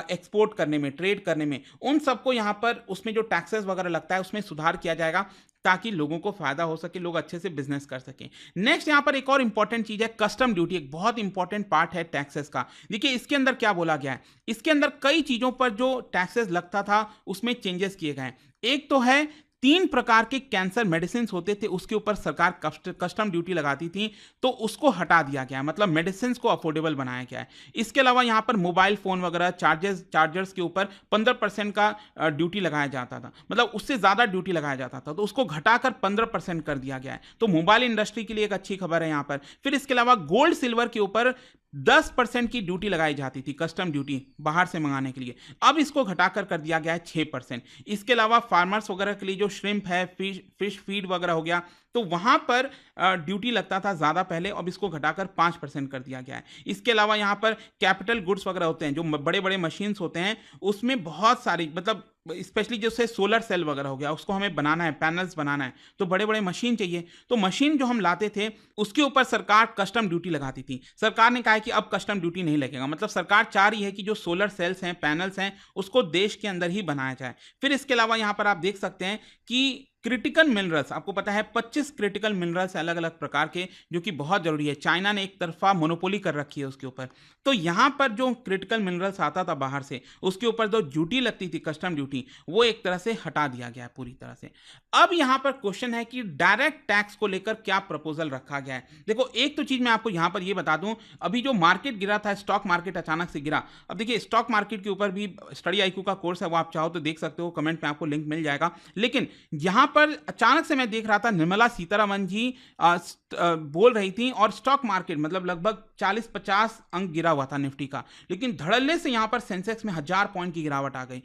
एक्सपोर्ट करने में, ट्रेड करने में, उन सबको यहाँ पर उसमें जो टैक्सेस वगैरह लगता है उसमें सुधार किया जाएगा ताकि लोगों को फायदा हो सके, लोग अच्छे से बिजनेस कर सकें। नेक्स्ट यहाँ पर एक और इंपॉर्टेंट चीज है कस्टम ड्यूटी, एक बहुत इंपॉर्टेंट पार्ट है टैक्सेस का। देखिए इसके अंदर क्या बोला गया है, इसके अंदर कई चीजों पर जो टैक्सेस लगता था उसमें चेंजेस किए गए हैं। एक तो है 3 प्रकार के कैंसर मेडिसिन होते थे उसके ऊपर सरकार कस्टम ड्यूटी लगाती थी, तो उसको हटा दिया गया, मतलब मेडिसिन को अफोर्डेबल बनाया गया है। इसके अलावा यहाँ पर मोबाइल फोन वगैरह चार्जर्स के ऊपर 15% का ड्यूटी लगाया जाता था, मतलब उससे ज़्यादा ड्यूटी लगाया जाता था, तो उसको घटाकर 15% कर दिया गया है। तो मोबाइल इंडस्ट्री के लिए एक अच्छी खबर है यहाँ पर। फिर इसके अलावा गोल्ड सिल्वर के ऊपर 10% की ड्यूटी लगाई जाती थी, कस्टम ड्यूटी बाहर से मंगाने के लिए, अब इसको घटाकर कर दिया गया है 6%। इसके अलावा फार्मर्स वगैरह के लिए जो श्रिम्प है, फिश फीड वगैरह हो गया, तो वहां पर ड्यूटी लगता था ज़्यादा पहले, अब इसको घटाकर 5% कर दिया गया है। इसके अलावा यहाँ पर कैपिटल गुड्स वगैरह होते हैं, जो बड़े बड़े मशीन्स होते हैं, उसमें बहुत सारी, मतलब स्पेशली जैसे सोलर सेल वगैरह हो गया, उसको हमें बनाना है, पैनल्स बनाना है, तो बड़े बड़े मशीन चाहिए, तो मशीन जो हम लाते थे उसके ऊपर सरकार कस्टम ड्यूटी लगाती थी। सरकार ने कहा है कि अब कस्टम ड्यूटी नहीं लगेगा, मतलब सरकार चाह रही है कि जो सोलर सेल्स हैं, पैनल्स हैं, उसको देश के अंदर ही बनाया जाए। फिर इसके अलावा यहाँ पर आप देख सकते हैं कि क्रिटिकल मिनरल्स, आपको पता है 25 क्रिटिकल मिनरल्स अलग अलग प्रकार के, जो कि बहुत जरूरी है, चाइना ने एक तरफा मोनोपोली कर रखी है उसके ऊपर, तो यहां पर जो क्रिटिकल मिनरल्स आता था बाहर से, उसके ऊपर जो ड्यूटी लगती थी, कस्टम ड्यूटी, वो एक तरह से हटा दिया गया है पूरी तरह से। अब यहां पर क्वेश्चन है कि डायरेक्ट टैक्स को लेकर क्या प्रपोजल रखा गया है। देखो एक तो चीज मैं आपको यहां पर ये बता दूं, अभी जो मार्केट गिरा था, स्टॉक मार्केट अचानक से गिरा, अब देखिए स्टॉक मार्केट के ऊपर भी स्टडी आईक्यू का कोर्स है, वो आप चाहो तो देख सकते हो, कमेंट में आपको लिंक मिल जाएगा। लेकिन यहां पर अचानक से मैं देख रहा था निर्मला सीतारमण जी बोल रही थी और स्टॉक मार्केट मतलब लगभग 40-50 अंक गिरा हुआ था निफ्टी का, लेकिन धड़ल्ले से यहां पर सेंसेक्स में 1000 पॉइंट की गिरावट आ गई।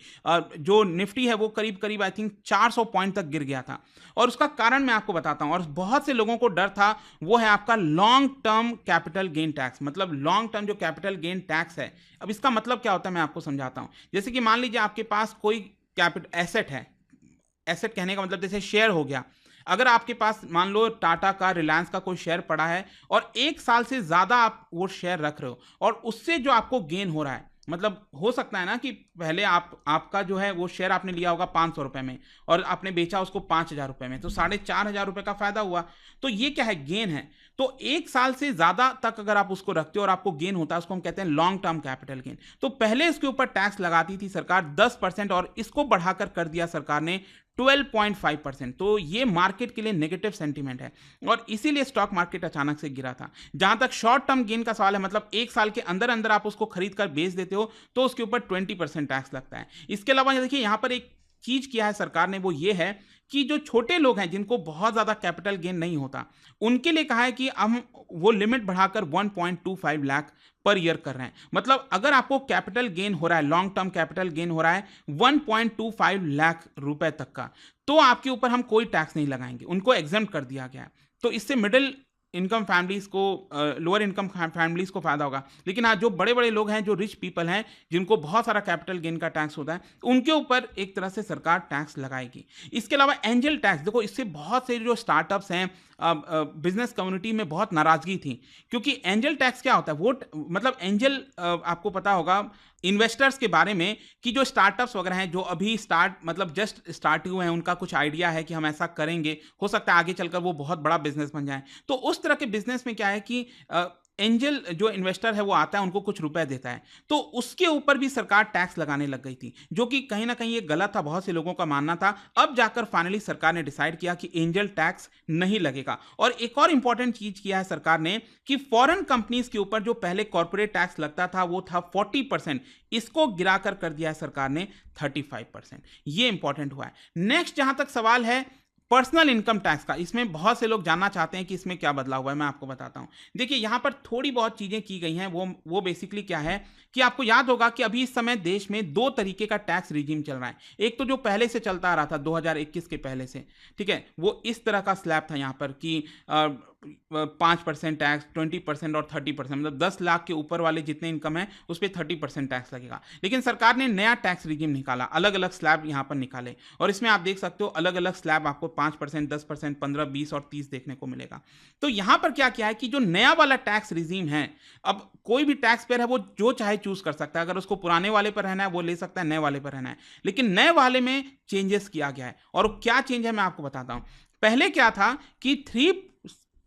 जो निफ्टी है वो करीब करीब आई थिंक 400 पॉइंट तक गिर गया था, और उसका कारण मैं आपको बताता हूं। और बहुत से लोगों को डर था, वो है आपका long term capital gain tax, मतलब लॉन्ग टर्म जो कैपिटल गेन टैक्स है। अब इसका मतलब क्या होता है मैं आपको समझाता हूं। जैसे कि मान लीजिए आपके पास कोई कैपिटल एसेट है, एसेट कहने का मतलब जैसे शेयर हो गया, अगर आपके पास मान लो टाटा का, रिलायंस का कोई शेयर पड़ा है और 1 साल से ज्यादा आप वो शेयर रख रहे हो, और उससे जो आपको गेन हो रहा है, मतलब हो सकता है ना कि पहले आपका जो है वो शेयर आपने लिया होगा 500 रुपए में और आपने बेचा उसको 5000 रुपए में, तो 4500 रुपए का फायदा हुआ, तो ये क्या है, गेन है। तो 1 साल से ज्यादा तक अगर आप उसको रखते हो और आपको गेन होता है, उसको हम कहते हैं लॉन्ग टर्म कैपिटल गेन। तो पहले इसके ऊपर टैक्स लगाती थी सरकार 10%, और इसको बढ़ाकर कर दिया सरकार ने 12.5%। तो ये मार्केट के लिए नेगेटिव सेंटीमेंट है, और इसीलिए स्टॉक मार्केट अचानक से गिरा था। जहां तक शॉर्ट टर्म गेन का सवाल है, मतलब 1 साल के अंदर अंदर आप उसको खरीद कर बेच देते हो, तो उसके ऊपर 20% टैक्स लगता है। इसके अलावा देखिए यहां पर एक चीज किया है सरकार ने, वो ये है कि जो छोटे लोग हैं जिनको बहुत ज्यादा कैपिटल गेन नहीं होता, उनके लिए कहा है कि हम वो लिमिट बढ़ाकर 1.25 लाख पर ईयर कर रहे हैं। मतलब अगर आपको कैपिटल गेन हो रहा है, लॉन्ग टर्म कैपिटल गेन हो रहा है 1.25 लाख रुपए तक का, तो आपके ऊपर हम कोई टैक्स नहीं लगाएंगे, उनको एग्जेम्प्ट कर दिया गया है। तो इससे मिडिल इनकम फैमिलीज को, लोअर इनकम फैमिलीज को फायदा होगा। लेकिन आज जो बड़े बड़े लोग हैं, जो रिच पीपल हैं, जिनको बहुत सारा कैपिटल गेन का टैक्स होता है, उनके ऊपर एक तरह से सरकार टैक्स लगाएगी। इसके अलावा एंजल टैक्स, देखो इससे बहुत से जो स्टार्टअप्स हैं, बिजनेस कम्युनिटी में बहुत नाराजगी थी, क्योंकि एंजल टैक्स क्या होता है, वो मतलब एंजल, आपको पता होगा इन्वेस्टर्स के बारे में, कि जो स्टार्टअप्स वगैरह हैं, जो अभी मतलब जस्ट स्टार्ट हुए हैं, उनका कुछ आइडिया है कि हम ऐसा करेंगे, हो सकता है आगे चलकर वो बहुत बड़ा बिजनेस बन जाए। तो उस तरह के बिजनेस में क्या है कि एंजल जो इन्वेस्टर है वो आता है, उनको कुछ रुपए देता है, तो उसके ऊपर भी सरकार टैक्स लगाने लग गई थी, जो कि कहीं ना कहीं ये गलत था, बहुत से लोगों का मानना था। अब जाकर फाइनली सरकार ने डिसाइड किया कि एंजल टैक्स नहीं लगेगा। और एक और इंपॉर्टेंट चीज किया है सरकार ने कि फॉरेन कंपनीज के ऊपर जो पहले कॉर्पोरेट टैक्स लगता था वो था 40%, इसको गिराकर कर दिया है सरकार ने 35%। ये इंपॉर्टेंट हुआ है। नेक्स्ट जहां तक सवाल है पर्सनल इनकम टैक्स का, इसमें बहुत से लोग जानना चाहते हैं कि इसमें क्या बदलाव हुआ है, मैं आपको बताता हूं। देखिए यहां पर थोड़ी बहुत चीजें की गई हैं, वो बेसिकली क्या है कि आपको याद होगा कि अभी इस समय देश में दो तरीके का टैक्स रिजीम चल रहा है। एक तो जो पहले से चलता आ रहा था 2021 के पहले से, ठीक है, वो इस तरह का स्लैब था यहां पर कि 5% टैक्स, 20% और 30%, मतलब 10 लाख के ऊपर वाले जितने इनकम है उस पर 30% टैक्स लगेगा। लेकिन सरकार ने नया टैक्स रिजीम निकाला, अलग अलग स्लैब यहां पर निकाले, और इसमें आप देख सकते हो अलग अलग स्लैब आपको 5%, 10%, 15, 20 और 30 देखने को मिलेगा। तो यहां पर क्या किया है कि जो नया वाला टैक्स रिजीम है, अब कोई भी टैक्स पेयर है वो जो चाहे चूज कर सकता है, अगर उसको पुराने वाले पर रहना है वो ले सकता है, नए वाले पर रहना है। लेकिन नए वाले में चेंजेस किया गया है, और क्या चेंज है मैं आपको बताता हूं। पहले क्या था कि 3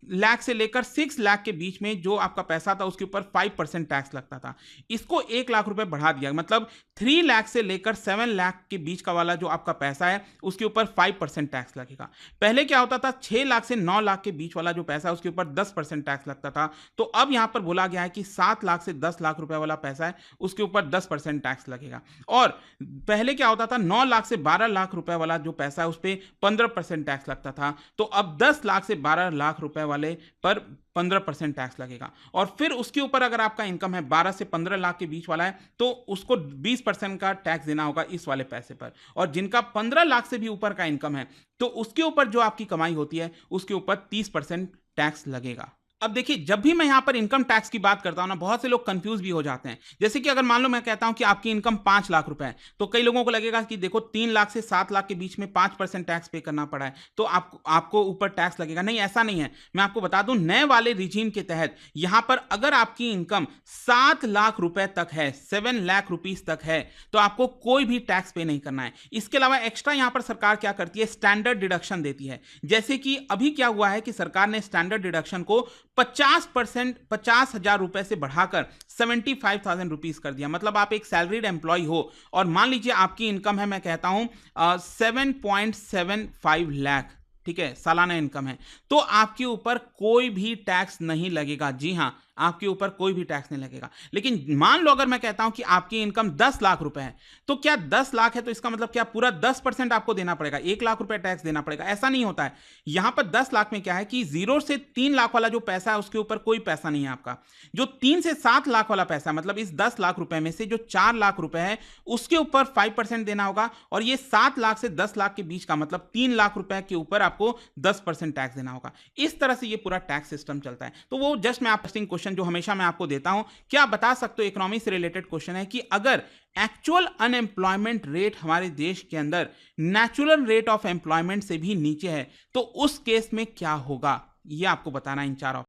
लाख से लेकर 6 लाख के बीच में जो आपका पैसा था उसके ऊपर 5% टैक्स लगता था, इसको 1 लाख रुपए बढ़ा दिया, मतलब 3 लाख से लेकर 7 लाख के बीच का वाला जो आपका पैसा है उसके ऊपर 5% टैक्स लगेगा। पहले क्या होता था, 6 लाख से 9 लाख के बीच वाला जो पैसा है उसके ऊपर 10% टैक्स लगता था। तो अब यहां पर बोला गया है कि 7 लाख से 10 लाख रुपए वाला पैसा है उसके ऊपर 10% टैक्स लगेगा। और पहले क्या होता था, 9 लाख से 12 लाख रुपए वाला जो पैसा है उस पर 15% टैक्स लगता था, तो अब 10 लाख से 12 लाख रुपए वाले पर 15% टैक्स लगेगा। और फिर उसके ऊपर अगर आपका इनकम है 12 से 15 लाख के बीच वाला है तो उसको 20% का टैक्स देना होगा इस वाले पैसे पर। और जिनका 15 लाख से भी ऊपर का इनकम है तो उसके ऊपर जो आपकी कमाई होती है उसके ऊपर 30% टैक्स लगेगा। अब देखिए जब भी मैं यहां पर इनकम टैक्स की बात करता हूं ना, बहुत से लोग कंफ्यूज भी हो जाते हैं। जैसे कि अगर मान लो मैं कहता हूं कि आपकी इनकम 5 लाख रुपए है, तो कई लोगों को लगेगा कि देखो 3 लाख से 7 लाख के बीच में 5% टैक्स पे करना पड़ा है तो आपको ऊपर टैक्स लगेगा। नहीं, ऐसा नहीं है। मैं आपको बता दूं, नए वाले रिजीम के तहत यहां पर अगर आपकी इनकम 7 लाख रुपए तक है, 7 लाख रुपीज तक है, तो आपको कोई भी टैक्स पे नहीं करना है। इसके अलावा एक्स्ट्रा यहां पर सरकार क्या करती है, स्टैंडर्ड डिडक्शन देती है। जैसे कि अभी क्या हुआ है कि सरकार ने स्टैंडर्ड डिडक्शन को 50%, 50,000 रुपए से बढ़ाकर 75,000 रुपीज कर दिया। मतलब आप एक सैलरीड एम्प्लॉय हो और मान लीजिए आपकी इनकम है, मैं कहता हूं 7.75 लाख, ठीक है, सालाना इनकम है, तो आपके ऊपर कोई भी टैक्स नहीं लगेगा। जी हां, आपके ऊपर कोई भी टैक्स नहीं लगेगा। लेकिन मान लो अगर मैं कहता हूं कि आपकी इनकम 10 लाख रुपए है, तो क्या 10 लाख है तो इसका मतलब क्या पूरा 10% आपको देना पड़ेगा, 1 लाख रुपए टैक्स देना पड़ेगा? ऐसा नहीं होता है। यहां पर 10 लाख में क्या है कि 0 से 3 लाख वाला जो पैसा है उसके ऊपर कोई पैसा नहीं है आपका। जो 3 से 7 लाख वाला पैसा है, मतलब इस 10 लाख रुपए में से जो 4 लाख रुपए है उसके ऊपर 5% देना होगा, और ये 7 लाख से 10 लाख के बीच का मतलब 3 लाख रुपए के ऊपर आपको 10% टैक्स देना होगा। इस तरह से ये पूरा टैक्स सिस्टम चलता है। तो वो जस्ट मैं आपको क्वेश्चन जो हमेशा मैं आपको देता हूं, क्या आप बता सकते हो, इकोनॉमी से रिलेटेड क्वेश्चन है कि अगर एक्चुअल अनएम्प्लॉयमेंट रेट हमारे देश के अंदर नेचुरल रेट ऑफ एम्प्लॉयमेंट से भी नीचे है तो उस केस में क्या होगा, ये आपको बताना इन 4